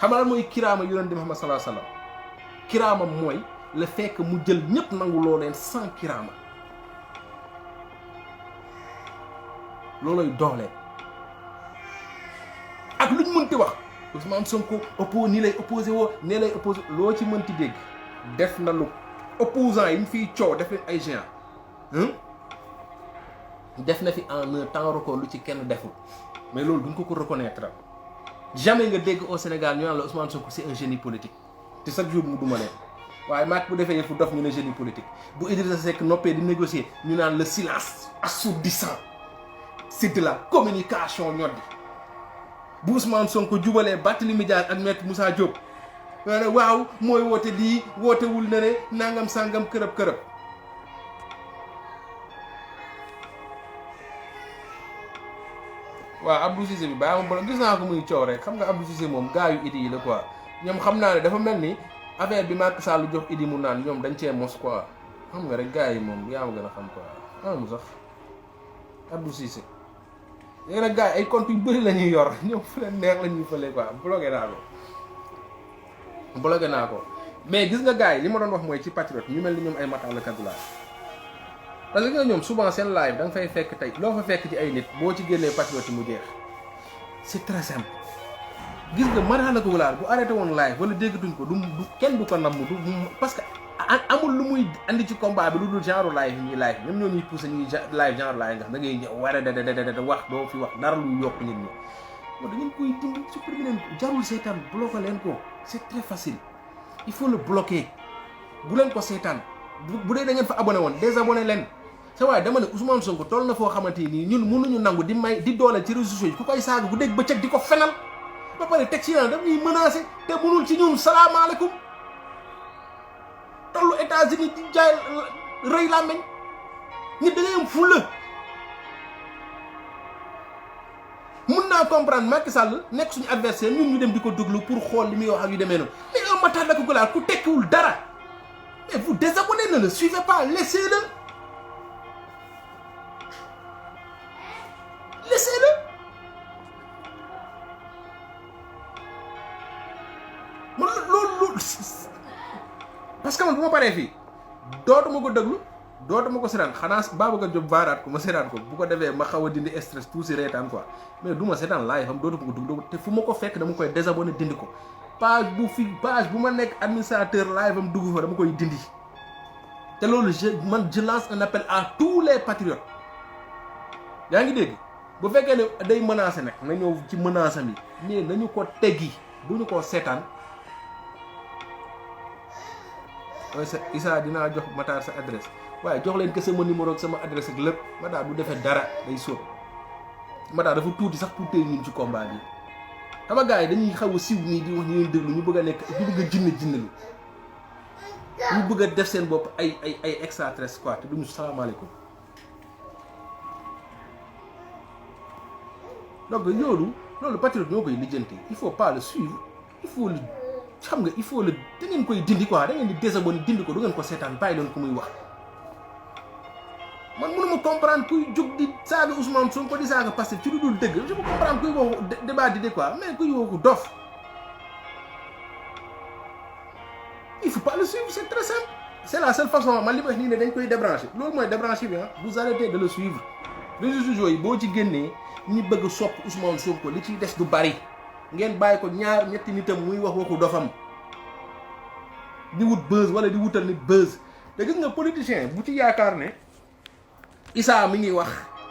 xam nga lan mooy kiraama yonent bi Muhammad sallallahu alayhi wa sallam kiraama mooy le fait que mu jël ñëpp nangu loo leen sans kiraama looloy doole ak lu ñu mënti wax Ousmane Sonko nii lay opposé woo nee lay opposé loo ci mënti dégg def na lu opposant yi ñu fiy coow def leen ay géant def na fi en un temps record lu ci kenn deful mais loolu duñ ko reconnaître jamais nga dégg au Sénégal ñu naan la Ousmane Sonko c'est un génie politique te chaque jour mu duma leen waaye maak bu defee yëfu dof ñu ne génie politique bu Idrissa Seck noppee di négocier ñu naan le silence assourdissant c'est de la communication ñoddi bu Ousmane Sonko jubalee Barthélémy Dias ak Maître Moussa Diop waaw mooy woote lii wootewul na ne nangam sangam kërëb waaw Abdou Cissé bi bàyyi ma bolo gis naa ko muy coow rek xam nga Abdou Cissé moom gaa yu idi yi la quoi ñoom xam naa ne dafa mel ni affaire bi Macky Sall jox idi mu naan ñoom dañ cee mos quoi xam nga rek gaa yi moom yaa ma gën a xam quoi mu sax Abdou Cissé léegi nag gars yi ay compte yu bëri la ñuy yor ñoom fu leen neex la ñuy fële quoi bloqué naa ko mais gis nga gars yi li ma doon wax mooy ci patriote ñu mel ni ñoom ay Matar la Kadoulaye parce que nga ñoom souvent seen live da nga fay fekk tey loo fa fekk ci ay nit boo ci génnee patriote yi mu jeex c'est très simple gis nga Matar la Kadoulaye bu arrêté woon live wala déggatuñ ko du kenn du ko namm du parce que amul lu muy andi ci combat bi lu dul genre live yi ñuy live ñoom ñoo ñuy poussé ñuy live genre live nga xam da ngay ñëw war a da wax doo fi wax dara lu yokk nit ñi moo da ngeen koy dindi supprimer leen jarul seetaan bloqué leen ko c'est très facile il faut le bloquer bu leen ko seetaan bu dee da ngeen fa abonné woon désabonné leen sa waaye dama ne Ousmane Sonko toll na foo xamante nii ñun mënuñu nangu di dooleel ci réseaux sociaux yi ku koy saaga bu dégg bëccëg di ko fenal ba pare teg ci naan daf ñuy menacé te mënul ci ñun salaamaaleykum tollu États-Unis di jaay rëy làmmeñ nit da ngay am fulla mun naa comprendre Macky Sall nekk suñu adversaire ñun ñu dem di ko déglu pour xool li muy wax ak yu demee noonu mais un Matar la Kadoulaye ku tekkiwul dara mais vous désabonnez, ne le suivez pas, laissez-le. Laissez-le. Parce que man bu ma paree fii dootuma ko déglu dootuma ko seetaan xanaa Babacar Diop vaaraat ko ma seetaan ko bu ko defee ma xaw a dindi stress tout si reetaan quoi mais du ma seetaan live am dootuma ko déglu te fu ma ko fekk dama koy désabonné dindi ko page bu ma nekk administrateur live am dugg fa dama koy dindi te loolu je lance un appel à tous les patriotes yaa ngi dégg bu fekkee ne day menacé nag na ñëw ci menace am yi mais nañu ko teggi bu ñu ko seetaan. waaye sa Issa dinaa jox Matar sa adresse waaye jox leen que sama numéro ak sama adresse ak lépp Matar du defee dara day sóob Matar dafa tuuti sax pour téye ñun ci combat bi xam nga gars yi dañuy xaw a siw nii di wax ñu leen déglu ñu bëgg a nekk ñu bëgg a jinne lu ñu bëgg a def seen bopp ay extraterrestre quoi te duñu salaamaaleykum. donc loolu patriote ñoo koy lijjanti il faut pas le suivre il faut le xam nga il faut le da ngeen koy dindi quoi da ngeen di désabonné dindi ko du ngeen ko seetaan bàyyi leen ko muy wax man mënuma comprendre kuy jóg di saaga Ousmane Sonko di saaga Pastef ci lu dul dëgg je peux comprendre kuy wax débat di quoi mais kuy wax dof il faut pas le suivre c'est très simple c'est la seule façon man li ma wax nii ne dañ koy débrancher loolu mooy débrancher bi vous arrêtez de le suivre réseaux sociaux yi boo ci génnee ñi bëgg sopp Ousmane Sonko li ciy des du bari ngeen bàyyi ko ñaar ñetti nitam muy wax waxu dofam di wut buzz wala di wutal nit buzz te gis nga politicien bu ci yaakaar ne Issa mi ngi wax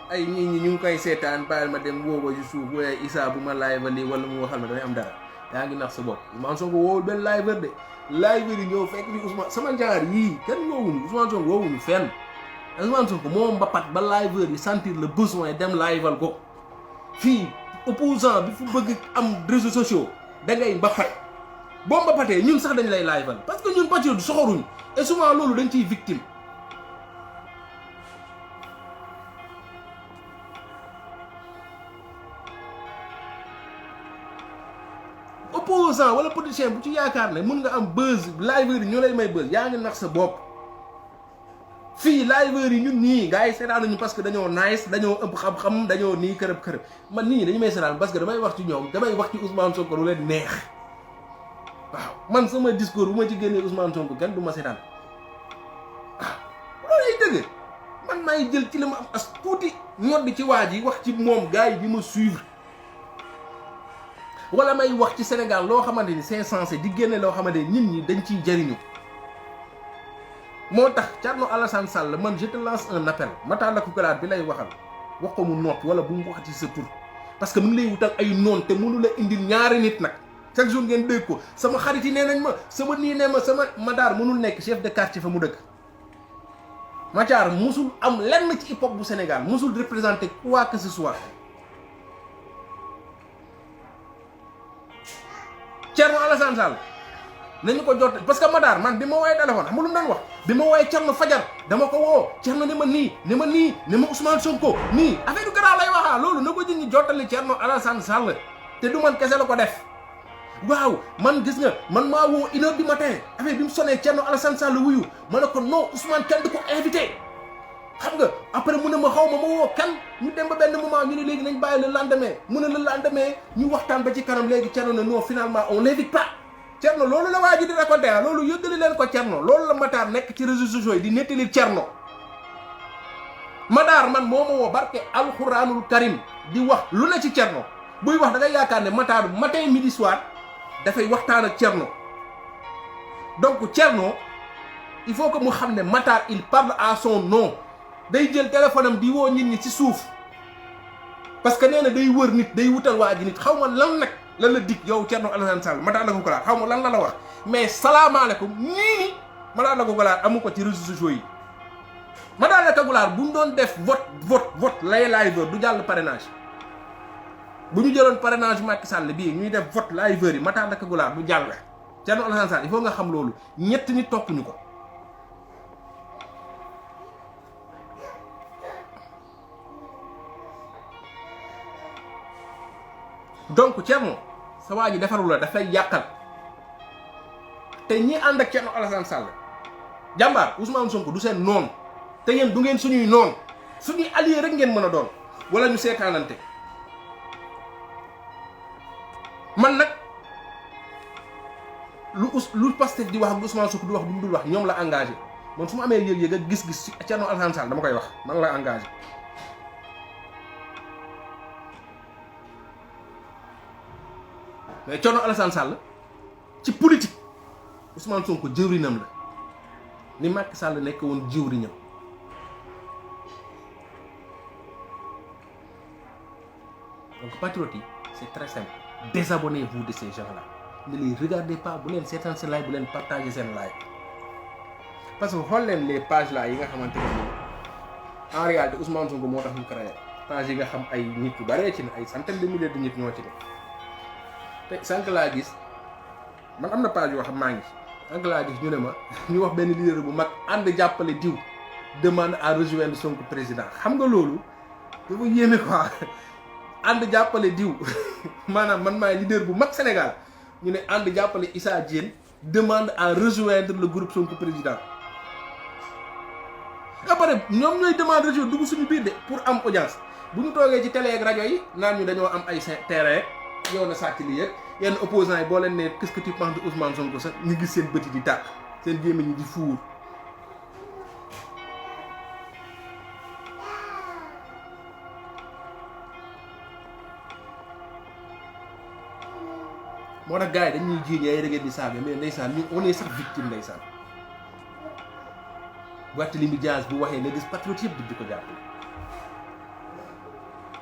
ay ñii ñi ñu ngi koy seetaan bàyyil ma dem woo ko ci suuf waaye Issa bu ma live lii wala mu waxal ma damay am dara yaa ngi nax sa bopp Ousmane Sonko woowul benn liveur de liveur yi ñëw fekk fi Ousmane sama njaar yii kenn woowuñu Ousmane Sonko woowuñu fenn Ousmane Sonko moo mbapat ba liveur yi sentir le besoin dem liveal ko fii opposant bi fu bëgg am réseaux sociaux da ngay mbapat boo mbapatee ñun sax dañ lay liveal parce que ñun patriote soxoruñ et souvent loolu dañ ciy victime. opposant wala politicien bu ci yaakaar ne mun nga am buzz liveur yi ñoo lay may buzz yaa ngi nax sa bopp. fii liveur yi ñun nii gars yi seetaan nañu parce que dañoo nice dañoo ëpp xam-xam dañoo nii kërëb man nit ñi dañu may seetaan parce que damay wax ci ñoom damay wax ci Ousmane Sonko lu leen neex waaw man sama discours bu ma ci génnee Ousmane Sonko kenn du ma seetaan waaw loolu ay dëgg man maay jël ci li ma am as tuuti ñoddi ci waa ji wax ci moom gars yi di ma suivre wala may wax ci Sénégal loo xamante ni c'est censé di génne loo xamante ni nit ñi dañ ciy jëriñu. moo tax Thierno Alassane Sall man je te lance un appel Matar Lakoukoulade bi lay waxal wax ko mu noppi wala bu mu waxati sa tur parce que mu ngi lay wutal ay noon te mënu la indil ñaari nit nag chaque jour ngeen dégg ko sama xarit yi nee nañ ma sama nii ne ma sama Matar mënul nekk chef de quartier fa mu dëkk. Matar musul am lenn ci hip hop bu Sénégal musul représenter quoi que ce soit Thierno Alassane Sall nañu ko jot parce que Matar man bi ma woowee téléphone xam nga lu mu doon wax bi ma woowee Thierno Fajar dama ko woo Thierno ne ma nii ne ma nii ne ma Ousmane Sonko nii affaire yu garaaw lay waxaa loolu na ko jëñ jottali Thierno Alassane Sall te du man kese la ko def waaw man gis nga man maa woo 1h du matin affaire bi mu sonné Thierno Alassane Sall wuyu ma ne ko non Ousmane kenn du ko invité xam nga après mu ne ma xaw ma woo kan ñu dem ba benn moment ñu ne léegi nañ bàyyi le lendemain mu ne le lendemain ñu waxtaan ba ci kanam léegi Thierno ne non finalement on l'invite pas Thierno loolu la waa ji di raconté loolu yëggali leen ko Thierno loolu la Matar nekk ci réseaux sociaux yi di nettali Thierno Matar man moo ma woo barke alxuraanul karim di wax lu ne ci Thierno buy wax da ngay yaakaar ne Matar matin midi soir dafay waxtaan ak Thierno donc Thierno il faut que mu xam ne Matar il parle à son nom day jël téléphone am di woo nit ñi ci suuf parce que nee na day wër nit day wutal waa ji nit xaw ma lan nag lan la dig yow Thierno Alassane Sall Matar Lakoukoulade xaw ma lan la wax mais salaamaaleykum nii Matar Lakoukoulade amu ko ci réseaux sociaux yi Matar Lakoukoulade bu ñu doon def vote lay liveur du jàll parrainage bu ñu jëloon parrainage Macky Sall bii ñuy def vote liveur yi Matar Lakoukoulade du jàll Thierno Alassane Sall il faut nga xam loolu ñett nit toppuñu ko. donc Thierno sa waa ji defarul la dafay yàqal te ñi ànd ak Thierno Alassane Sall jàmbaar Ousmane Sonko du seen noon te yéen du ngeen suñuy noon suñuy allié rek ngeen mën a doon wala ñu seetaanante man nag lu Pastef di wax ak Ousmane Sonko di wax du dul wax ñoom la engagé man su ma amee yëg-yëg ak gis-gis ci Thierno Alassane Sall dama koy wax man la engagé. mais Thierno Alassane Sall ci politique Ousmane Sonko jëwrinam la ni Macky Sall nekk woon jëwriñam donc patriotes yi c'est très simple désabonnez-vous de ces gens-là ne les regardez pas bu leen seetaan seen live bu leen partager seen live parce que xool leen les pages là yi nga xamante ne en réalité Ousmane Sonko moo tax ñu créé page yi nga xam ay nit yu bare ci ne ay centaines de milliers de nit ñoo ci ne te sànq laa gis man am na page yoo xam maa ngi sànq laa gis ñu ne ma ñu wax benn leader bu mag ànd jàppale diw demande à rejoindre Sonko président xam nga loolu dafa yéeme quoi ànd jàppale diw maanaam man maay leader bu mag Sénégal ñu ne ànd jàppale Issa Diène demande à rejoindre le groupe Sonko président après ñoom ñooy demande rejoindre dugg suñu biir de pour am audience bu ñu toogee ci télé ak rajo yi naan ñu dañoo am ay terrain yow na sàcc lii yëpp yenn opposants yi boo leen ne qu'est-ce que tu penses de Ousmane Sonko sax ñu gis seen bët yi di tàkk seen gémmiñ ñi di fuur moo tax gars yi dañuy jiiñ yaay rëgget di saaga mais ndeysaan ñu on est sax victime ndeysaan Barthélémy Dias bu waxee nga gis patriote yëpp di ko jàppale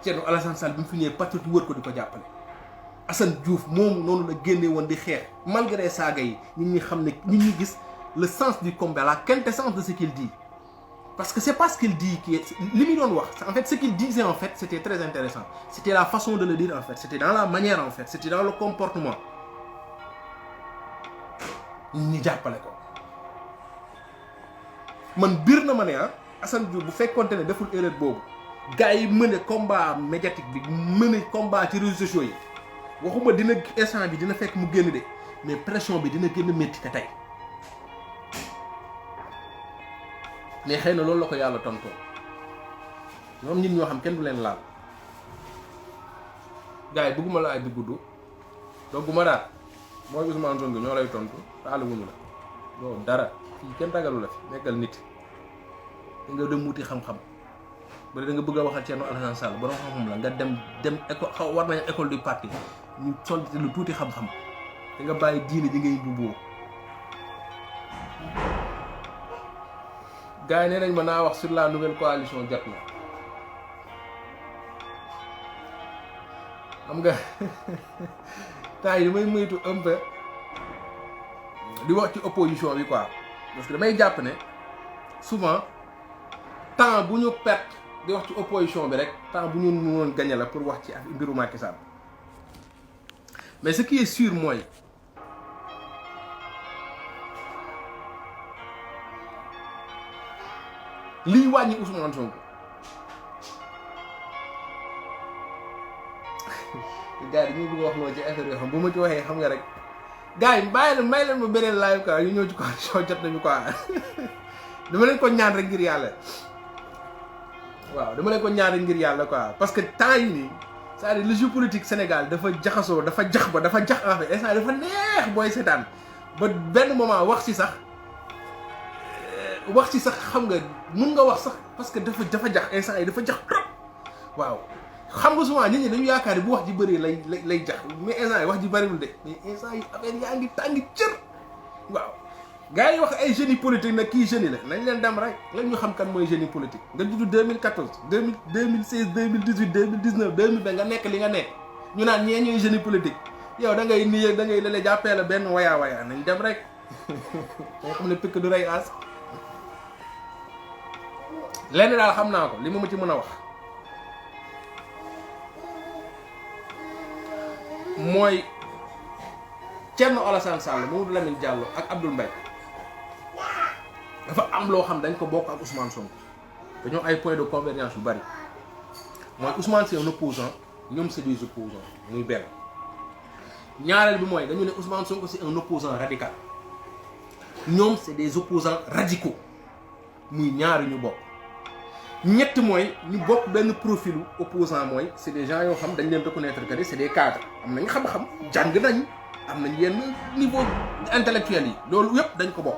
Thierno Alassane Sall bi mu fi ñëwee patriote yi wër ko di ko jàppale Assane Diouf moomu noonu la génne woon di xeex malgré saaga yi ñun ñi xam ne ñun ñi gis le sens du combat la quintessence de ce qu'il dit parce que c'est pas ce qu'il dit qui est li muy doon wax en fait ce qu'il disait en fait c'était très intéressant c'était la façon de le dire en fait c'était dans la manière en fait c'était dans le comportement ñi jàppale ko man biir na ma ne Assane Diouf bu fekkonte ne deful erreur boobu gars yi mën a combat médiatique bi mën a combat ci réseaux sociaux yi waxuma dina instant bi dina fekk mu génn de mais pression bi dina gën a métti ka tey mais xëy na loolu la ko yàlla tontoo ñoom ñit ñoo xam kenn du leen laal gars yi bëgguma la ay di gudd dogguma daal mooy Ousmane Sonko ñoo lay tontu taal wuñu la yow dara fii kenn ragalu la fi nekkal nit da nga dem wuti xam-xam ba da nga bëgg a waxal Thierno Alassane Sall borom xam-xam la nga dem école xaw war nañu école du parti ñu solti lu tuuti xam-xam da nga bàyyi diine ji ngay bubboo gars yi nee nañ ma naa wax sur la nouvelle coalition jot na xam nga temps yi damay moytu un peu di wax ci opposition bi quoi parce que damay jàpp ne souvent temps bu ñu perte di wax ci opposition bi rek temps bu ñu mënoon gagné la pour wax ci mbiru Macky Sall mais ce qui est sûr mooy liy wàññi Ousmane Sonko gars yi dañuy bëgg a wax loo ci affaire yoo xam bu ma ci waxee xam nga rek gars yi may leen ma beneen live quoi yu ñëw ci coalition jot nañu quoi dama leen ko ñaan rek ngir yàlla waaw dama leen ko ñaan rek ngir yàlla quoi parce que temps yi nii c'est-à-dire le jeu politique Sénégal dafa jaxasoo dafa jax en fait instant dafa neex booy seetaan ba benn moment wax ci sax xam nga mun nga wax sax parce que dafa jax instant yi dafa jax trop waaw xam nga souvent nit ñi dañu yaakaar ni bu wax ji bëree lay jax mais instant yi wax ji bëriwul de mais instant yi affaire yaa ngi tàngi cër waaw gars yi wax ay génie politique nag kii génie la nañ leen dem rek lan ñu xam kan mooy génie politique nga judd 2014 2016 2018 2019 2020 nga nekk li nga nekk ñu naan ñee ñooy génie politique yow da ngay nii da ngay lele jàppee la benn waya nañ dem rek nga xam ne pikk du rey as lenn daal xam naa ko li ma ci mën a wax mooy Thierno Alassane Sall Mamadou Lamine Diallo ak Abdoul Mbaye dafa am loo xam dañ ko bokk ak Ousmane Sonko dañoo ay points de convergence yu bari mooy Ousmane c'est un opposant ñoom c'est des opposants muy benn ñaareel bi mooy dañu ne Ousmane Sonko c'est un opposant radical ñoom c'est des opposants radicaux muy ñaari ñu bokk ñett mooy ñu bokk benn profilu opposant mooy c'est des gens yoo xam dañ leen reconnaître que c'est des cadres am nañ xam-xam jàng nañ am nañ yenn niveau intellectuel yi loolu yëpp dañ ko bokk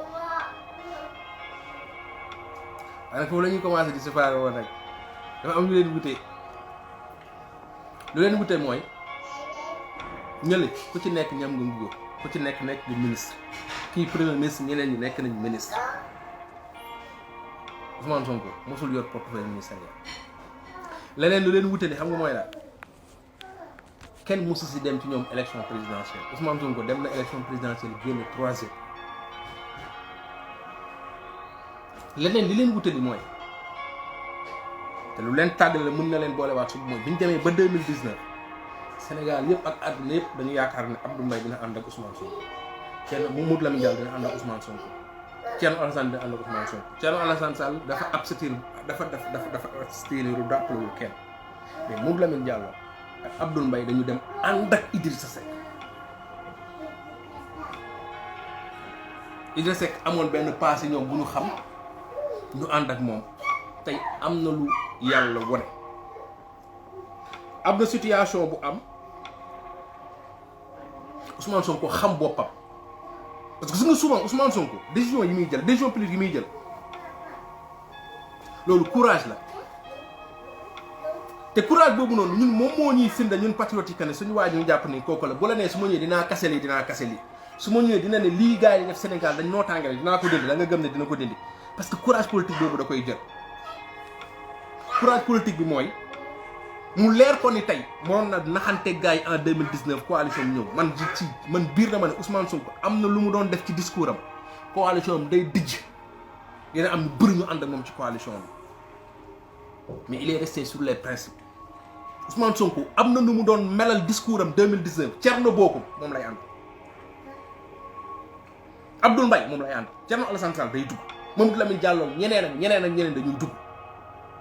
waaye foofu la ñuy commencé di séparer woon rek dafa am lu leen wutee mooy ñële ku ci nekk ñam nga nguur ku ci nekk di ministre kii premier ministre ñeneen ñi nekk nañ ministre Ousmane Sonko mosul yor portefeuille ministériel leneen lu leen wute ni xam nga mooy la kenn mosu si dem ci ñoom élection présidentielle Ousmane Sonko dem na élection présidentielle génn 3e leneen li leen wute ni mooy te lu leen tàggale mën na leen boolewaat su mooy bi ñu demee ba 2019 Sénégal yëpp ak àdduna yëpp dañu yaakaar ne Abdou Mbaye dina ànd ak Ousmane Sonko Thierno Mamadou Lamine Diallo dina ànd ak Ousmane Sonko Thierno Alassane dina ànd ak Ousmane Sonko Thierno Alassane Sall dafa abstenir dafa abstenir du dàppalewul kenn mais Mamadou Lamine Diallo ak Abdoul Mbaye dañu dem ànd ak Idrissa Seck Idrissa Seck amoon benn passé ñoom bu ñu xam ñu ànd ak moom tey am na lu yàlla wone am na situation bu am Ousmane Sonko xam boppam parce que su nga souvent Ousmane Sonko décision yi muy jël décision politique yi muy jël loolu courage la te courage boobu noonu ñun moom moo ñuy firnde ñun patriotique ne suñu waa ji ñu jàpp ni kooku la bu la nee su ma ñëwee dinaa kase lii su ma ñëwee dina ne lii gars yi def Sénégal dañ noo tàngale dinaa ko dindi da nga gëm ne dina ko dindi parce que courage politique boobu da koy jël courage politique bi mooy mu leer ko ni tey mënoon na naxante gars yi en 2019 coalition bi ñëw man biir na ma ne Ousmane Sonko am na lu mu doon def ci discours am coalition am day dijj dina am ñu bëri ñu ànd ak moom ci coalition bi mais il est resté sur les principes Ousmane Sonko am na nu mu doon melal discours am 2019 Thierno Bocoum moom lay ànd Abdoul Mbaye moom lay ànd Thierno Alassane Sall day dugg Mamadou Lamine Diallo ñeneen ak ñeneen dañuy dugg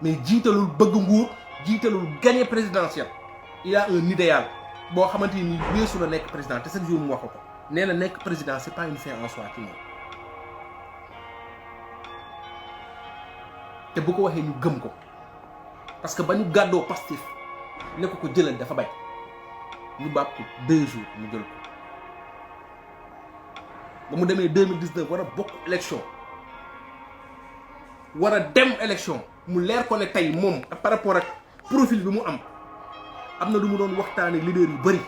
mais jiitalul bëgg nguur jiitalul gagner présidentiel il a un idéal boo xamante ni weesu la nekk président te chaque jour mu wax ko nee na nekk président c'est pas une fin en soi ci moom te bu ko waxee ñu gëm ko parce que ba ñu gàddoo Pastef ne ko jëlal dafa bañ ñu bàpp ko 2 jours mu jël ko ba mu demee 2019 war a bokk élection war a dem élection mu leer ko ne tey moom par rapport ak profil bi mu am na lu mu doon waxtaane leader yu bëri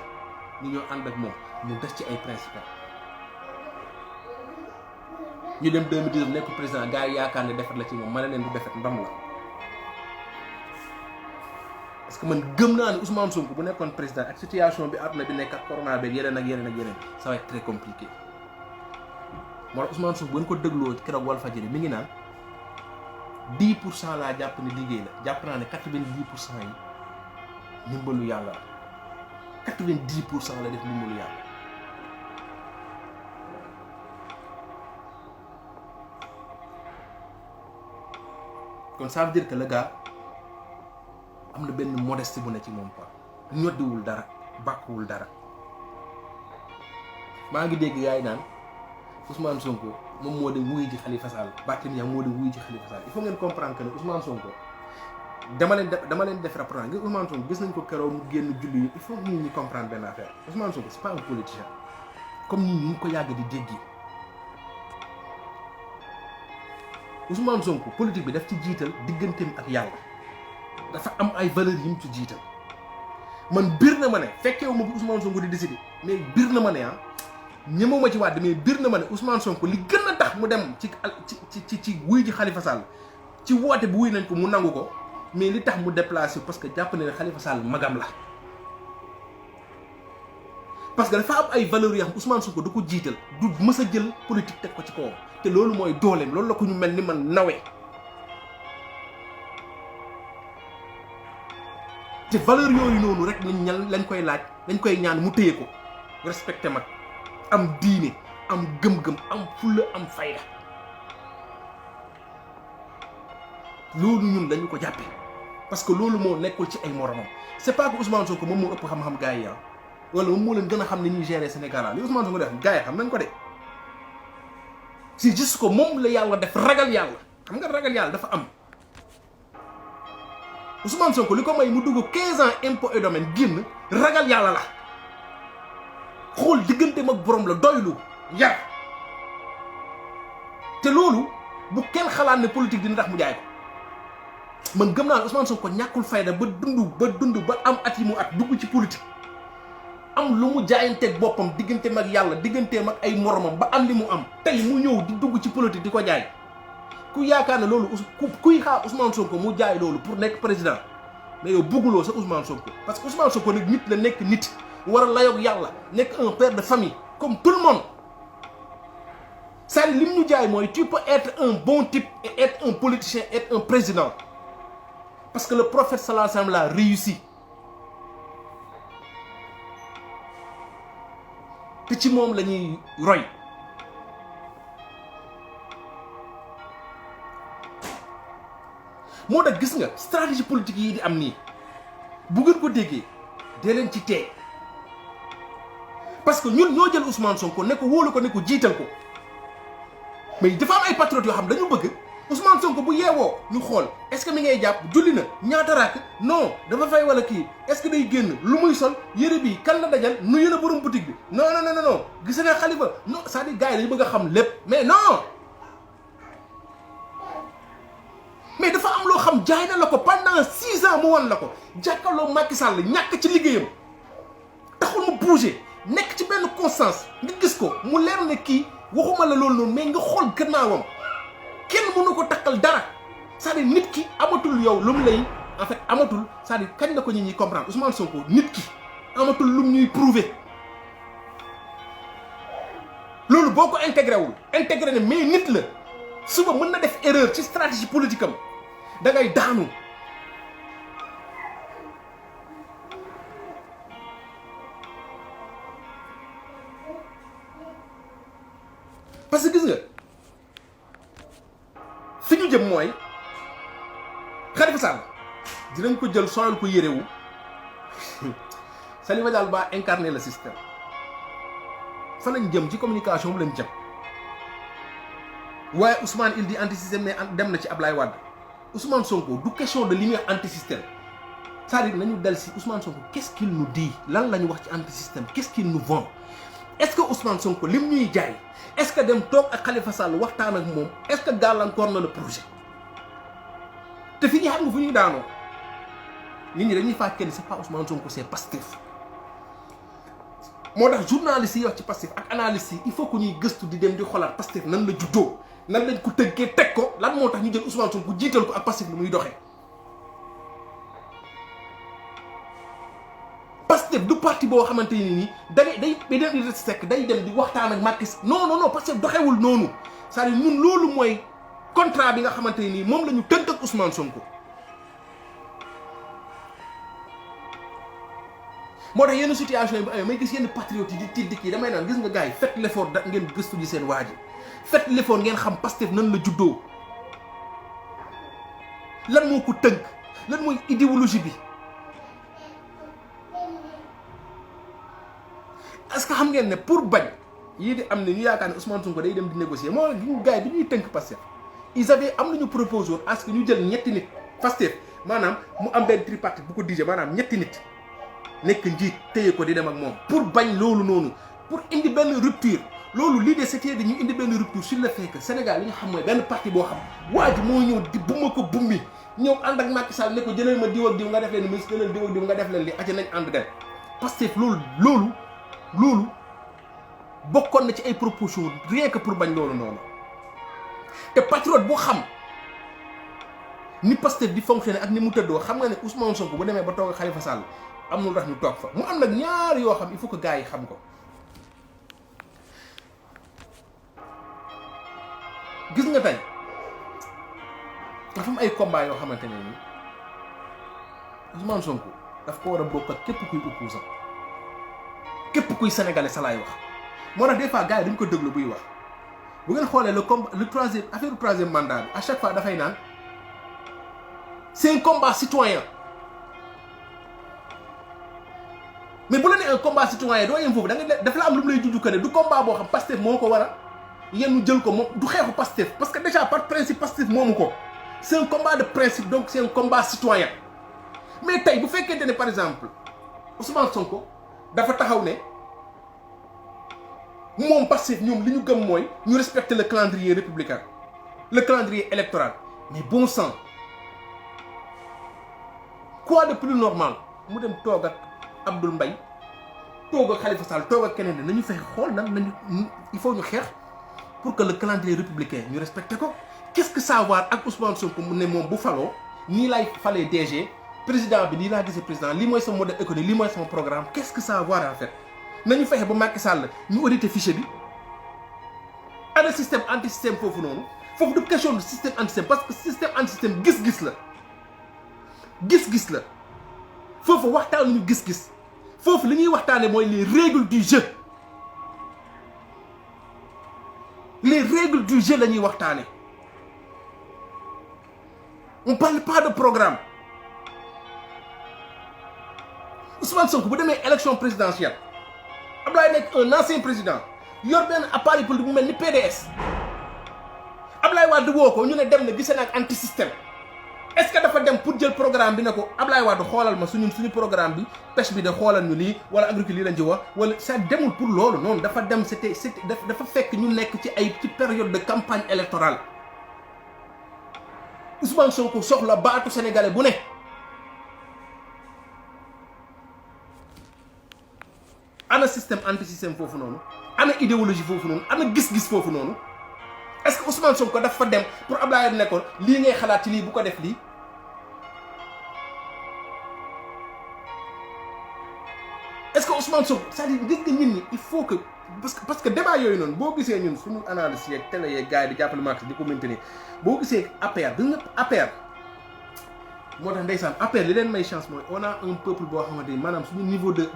ñu ñoo ànd ak moom mu des ci ay principal ñu dem 2019 nekk président gars yi yaakaar ne defet la ci moom ma ne leen du defet ndam la parce que man gëm naa ne Ousmane Sonko bu nekkoon président ak situation bi àdduna bi nekk ak corona beeg yeneen ak yeneen ça va être très compliqué moo tax Ousmane Sonko bu ñu ko dégloo keroog Walfadjri mi ngi naan 10% laa jàpp ne liggéey la jàpp naa ne 90% yi ndimbalu yàlla la 90% la def ndimbalu yàlla kon ça veut dire que le gars am na benn modestie bu ne ci moom quoi ñoddiwul dara bàkkuwul dara maa ngi dégg yaay naan Ousmane Sonko moom moo dem wuyu ji Khalifa Sall Barthélémy moo dem wuyu ji Khalifa Sall il faut ngeen comprendre que ne Ousmane Sonko dama leen def rapport nga Ousmane Sonko gis nañ ko keroog mu génn julli yi il faut nit ñi comprendre benn affaire Ousmane Sonko c'est pas un politicien comme nit ñi ko yàgg di dégg Ousmane Sonko politique bi daf ci jiital digganteem ak yàlla dafa am ay valeurs yi mu ci jiital man bir na ma ne fekkeewu ma bu Ousmane Sonko di décider mais bir na ma ne ñemewu ma ci waat mais bir na ma ne Ousmane Sonko li gën a tax mu dem ci wuy ji Khalifa Sall ci woote bu wuy nañ ko mu nangu ko mais li tax mu déplacé parce que jàpp ne Khalifa Sall magam la parce que dafa am ay valeurs yoo xam Ousmane Sonko da ko jiital du mës a jël politique teg ko ci kawam te loolu mooy dooleem loolu la ko ñu mel ni man nawee te valeur yooyu noonu rek lañ koy laaj lañ koy ñaan mu téye ko respecté mag am diine am gëm-gëm am fulla am fayda loolu ñun dañu ko jàppe parce que loolu moo nekkul ci ay moromam c'est pas que Ousmane Sonko moom moo ëpp xam-xam gars yi wala moom moo leen gën a xam ne ñuy gérer Sénégal li Ousmane Sonko def gars yi xam nañ ko de c'est juste que moom la yàlla def ragal yàlla xam nga ragal yàlla dafa am Ousmane Sonko li ko may mu dugg 15 ans impôt et domaine génn ragal yàlla la xool digganteem ak borom la doylu yar te loolu bu kenn xalaat ne politique dina tax mu jaay ko man gëm naa ne Ousmane Sonko ñàkkul fayda ba dund ba am at yi mu at dugg ci politique am lu mu jaayanteeg boppam digganteem ak yàlla digganteem ak ay moromam ba am li mu am tey mu ñëw di dugg ci politique di ko jaay ku yaakaar ne loolu kuy xaar Ousmane Sonko mu jaay loolu pour nekk président mais yow bëgguloo sa Ousmane Sonko parce que Ousmane Sonko nag nit la nekk nit war a layoog yàlla nekk un père de famille comme tout le monde c'est-à-dire li mu ñu jaay mooy tu peux être un bon type et être un politicien être un président parce que le prophète sallallahu alayhi wa sallam l'a réussi te ci moom la ñuy roy moo tax gis nga stratégie politique yi di am nii bu ngeen ko déggee dee leen ci tee parce que ñun ñoo jël Ousmane Sonko ne ko wóolu ko ne ko jiital ko mais dafa am ay patriotes yoo xam dañu bëgg Ousmane Sonko bu yeewoo ñu xool est-ce que mi ngay jàpp julli na ñaata rakk non dafa fay wala kii est-ce que day génn lu muy sol yëre bi kan la dajal nuyu la borom boutique bi non gis na Khalifa non c'est-à-dire gars yi dañu bëgg a xam lépp mais non mais dafa am loo xam jaay na la ko pendant 6 ans mu wan la ko jàkkaarloo Macky Sall ñàkk ci liggéeyam taxul mu bouger nekk ci benn constance nga gis ko mu leer ne kii waxuma la loolu noonu mais nga xool gannaawam kenn mënu ko takkal dara c'est-à-dire nit ki amatul yow lu mu lay en fait amatul c'est-à-dire kañ la ko ñi comprendre Ousmane Sonko nit ki amatul lu mu ñuy prouver loolu boo ko intégré ne mais nit la suba mën na def erreur ci stratégie politique am da ngay daanu parce que gis nga fi ñu jëm mooy Khalifa Sall dinañ ko jël solal ko yérewu Salif Diallo ba incarner le système fa lañ jëm ci communication bu lañ jëm waaye Ousmane il dit anti système mais dem na ci Ablaye Wade Ousmane Sonko du question de li muy anti système c'est-à-dire nañu del si Ousmane Sonko qu'est-ce qu'il nous dit lan la ñu wax ci anti système qu'est-ce qu'il nous vend est-ce que Ousmane Sonko lim ñuy jaay est-ce que dem toog ak Khalifa Sall waxtaan ak moom est-ce que gàllankoor na le projet te fi ñu xam nga fu ñuy daanoo nit ñi dañuy fàtte ni c'est pas Ousmane Sonko c'est Pastef moo tax journalistes yi wax ci Pastef ak analystes yi il faut que ñuy gëstu di dem di xoolaat Pastef nan la juddoo nan lañ ko tënkee teg ko lan moo tax ñu jël Ousmane Sonko jiital ko ak Pastef ni muy doxee Pastef du parti boo xamante ni nii day sekk day dem di waxtaan ak Macky Sall non Pastef doxewul noonu c'est-à-dire ñun loolu mooy contrat bi nga xamante ni nii moom la ñu tënk ak Ousmane Sonko moo tax yenn situation yi bu amee may gis yenn patriotes yi di tiddi kii damay naan gis nga gars yi faites l'effort da ngeen gëstu ji seen waa ji faites l'effort ngeen xam Pastef nan la juddoo lan moo ko tënk lan mooy idéologie bi est-ce que xam ngeen ne pour bañ yii di am ne ñu yaakaar ne Ousmane Sonko day dem di négocier moo gars yi bi ñuy tënk Pastef ils avaient am nañu proposé woon à ce que ñu jël ñetti nit Pastef maanaam mu am benn tripartite bu ko digé maanaam ñetti nit nekk njiit téye ko di dem ak moom pour bañ loolu noonu pour indi benn rupture loolu l'idée c'était dañu indi benn rupture sur le fait que Sénégal li nga xam mooy benn parti boo xam waa ji moo ñëw di bu ma ko bummi ñëw ànd ak Macky Sall ne ko jëlal ma diw ak diw nga def leen ministre jëlal diw ak diw nga def leen li aja nañ ànd dem Pastef loolu bokkoon na ci ay propositions rien que pour bañ loolu noonu te patriote boo xam ni Pastef di fonctionner ak ni mu tëddoo xam nga ne Ousmane Sonko bu demee ba toog ak Khalifa Sall am na lu tax ñu toog fa mu am nag ñaar yoo xam il faut que gars yi xam ko gis nga tey dafa am ay combat yoo xamante ne ni Ousmane Sonko daf ko war a bokk ak képp kuy opposant képp kuy sénégalais sa laay wax moo tax des fois gars yi dañ ko déglu buy wax bu ngeen xoolee le troisième affaire du troisième mandat bi à chaque fois dafay naan c'est un combat citoyen mais bu la nee un combat citoyen doo yem foofu da nga daf la am lu mu lay juju que ne du combat boo xam Pastef moo ko war a yéen jël ko moom du xeexu Pastef parce que déjà par principe Pastef moomu ko c'est un combat de principe donc c'est un combat citoyen mais tey bu fekkente ne par exemple Ousmane Sonko dafa taxaw ne moom Pastef ñoom li ñu gëm mooy ñu respecter le calendrier républicain le calendrier électoral mais bon sang quoi de plus normal mu dem toog ak Abdoul Mbaye toog ak Khalifa Sall toog ak keneen nañu fexe xool nan nañu il faut ñu xeex pour que le calendrier républicain ñu respecté ko qu'est-ce que ça va ak Ousmane Sonko mu ne moom bu faloo nii lay falee DG président bi nii laa gisee président lii mooy sama modèle économique lii mooy sama programme qu'est-ce que ça va en fait nañu fexe ba Macky Sall ñu auditer fichier bi ana système anti système foofu noonu foofu du question de système anti système parce que système anti système gis-gis la foofu waxtaanuñu gis-gis foofu li ñuy waxtaane mooy les règles du jeu la ñuy waxtaane on parle pas de programme Ousmane Sonko bu demee élection présidentielle Abdoulaye nekk un ancien président yor benn appareil politique bu mel ni PDS Abdoulaye Wade woo ko ñu ne dem na gisee na ak anti système est-ce que dafa dem pour jël programme bi ne ko Abdoulaye Wade xoolal ma suñu programme bi pêche bi de xoolal ñu lii wala agriculture lii lañ ci wax wala ça demul pour loolu noonu dafa dem dafa fekk ñu nekk ci période de campagne électorale Ousmane Sonko soxla baatu sénégalais bu ne ana système anti système foofu noonu ana idéologie foofu noonu ana gis-gis foofu noonu est-ce que Ousmane Sonko dafa dem pour Abdoulaye nekkoon lii ngay xalaat ci lii bu ko def lii est-ce que Ousmane Sonko c'est-à-dire gis nga ñun ñi il faut que parce que débat yooyu noonu boo gisee ñun suñu analyse yeeg télé yeeg gars yi di jàppale Macky di ko maintenir boo gisee APR gis nga APR moo tax ndeysaan APR li leen may chance mooy on a un peuple boo xamante ni maanaam suñu niveau de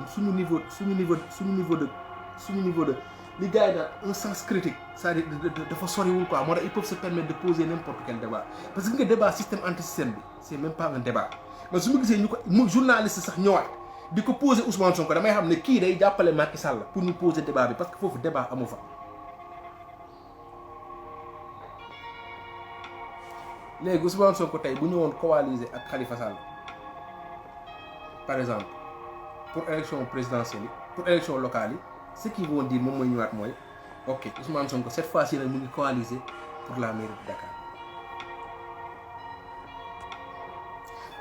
li gars yi daal un sens critique c'est-à-dire dafa soriwul quoi moo tax ils peuvent se permettre de poser n'importe quel débat parce que nga débat système anti système bi c'est même pas un débat man su ma gisee ñu ko mu journaliste sax ñëwaat di ko poser Ousmane Sonko damay xam ne kii day jàppale Macky Sall pour ñu poser débat bi parce que foofu débat amu fa. léegi Ousmane Sonko tey bu ñëwoon coaliser ak Khalifa Sall par exemple pour élection présidentielle yi pour élection locale yi ce qu'ils vont dire moom mooy ñëwaat mooy ok Ousmane Sonko cette fois-ci nag mu ngi coaliser pour la mairie de Dakar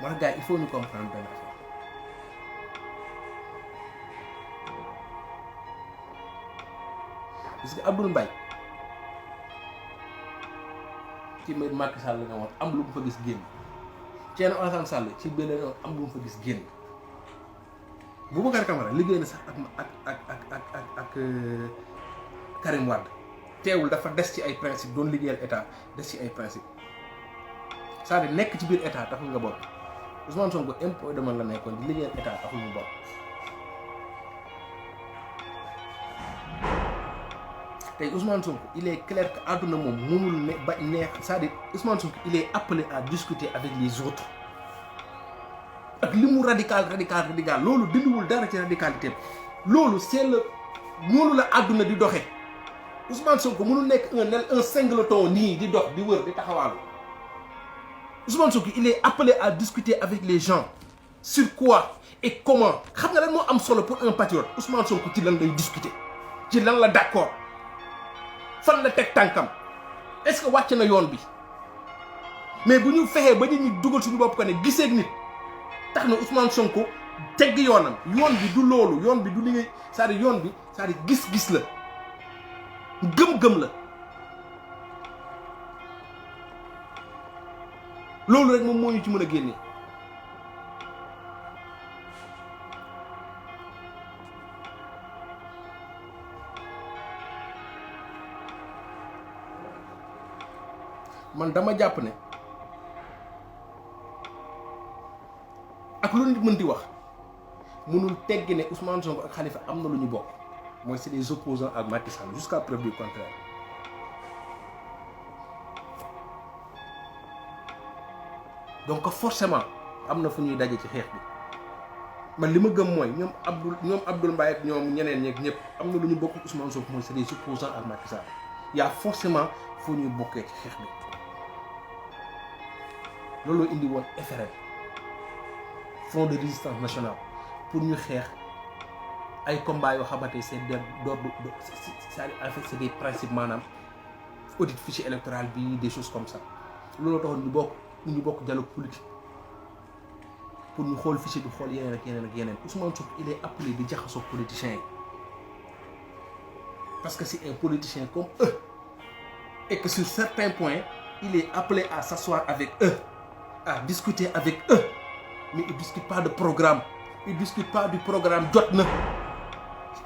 moo tax gars il faut ñu comprendre benn affaire parce que Abdoul Mbaye ci mbir Macky Sall nga wax am lu mu fa gis génn Thierno Alassane Sall ci benn am lu mu fa gis génn Boubacar Camara liggéey na sax ak Karim Wade teewul dafa des ci ay principe doon liggéeyal état des ci ay principe c'est-à-dire nekk ci biir état taxul nga bon Ousmane Sonko impôt demal la nekkoon di liggéeyal état taxul mu bon tey Ousmane Sonko il est clair que àdduna moom mënul ne ba neex c'est-à-dire Ousmane Sonko il est appelé à discuter avec les autres ak li mu radical loolu dindiwul dara ci radicalité loolu c'est le noonu la àdduna di doxee Ousmane Sonko mënul nekk un singleton nii di dox di wër di taxawaalu Ousmane Sonko il est appelé à discuter avec les gens sur quoi et comment xam nga lan moo am solo pour un patriote Ousmane Sonko ci lan lay discuter ci lan la d'accord fan la teg tànkam est-ce que wàcc na yoon bi mais bu ñu fexee ba nit ñi dugal suñu bopp ko ne gisee nit tax na Ousmane Sonko tegg yoonam yoon bi du loolu yoon bi du li ngay c'est-à-dire yoon bi c'est-à-dire gis-gis la gëm-gëm la loolu rek moom moo ñu ci mën a génne man dama jàpp ne ak lu nit mën di wax mënul teggi ne Ousmane Sonko ak Khalifa am na lu ñu bokk mooy c'est des opposants ak Macky Sall jusqu'à preuve du contraire donc forcément am na fu ñuy daje ci xeex bi man li ma gëm mooy ñoom Abdoul Mbaye ak ñoom ñeneen ñeeg ñëpp am na lu ñu bokk Ousmane Sonko mooy c'est des opposants ak Macky Sall y a forcément fu ñuy bokkee ci xeex bi looloo indi woon FRN Front de résistance nationale pour ñu xeex ay combats yoo xamante c'est d'ordre c'est-à-dire en fait c'est des principes maanaam audit fichier électoral bi des choses comme ça looloo taxoon ñu bokk dialogue politique pour ñu xool fichier bi xool yeneen ak yeneen Ousmane Sonko il est appelé di jaxasoo politiciens yi parce que c'est un politicien comme eux et que sur certains points il est appelé à s'asseoir avec eux à discuter avec eux mais il discute pas de programme il discute pas du programme jot na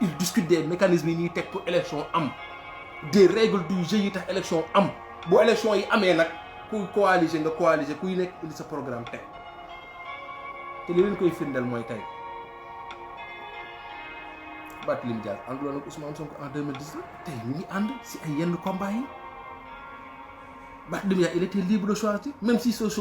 il discute des mécanismes yi ñuy teg pour élection am des règles du jeu yi tax élection am bu élection yi amee nag kuy coaliser nga coaliser kuy nekk indi sa programme teg te li leen koy firndeel mooy tey Barthélémy Dias ànduloon ak Ousmane Sonko en 2019 tey ñu ngi ànd si ay yenn combat yi Barthélémy Dias il était libre de choisir même si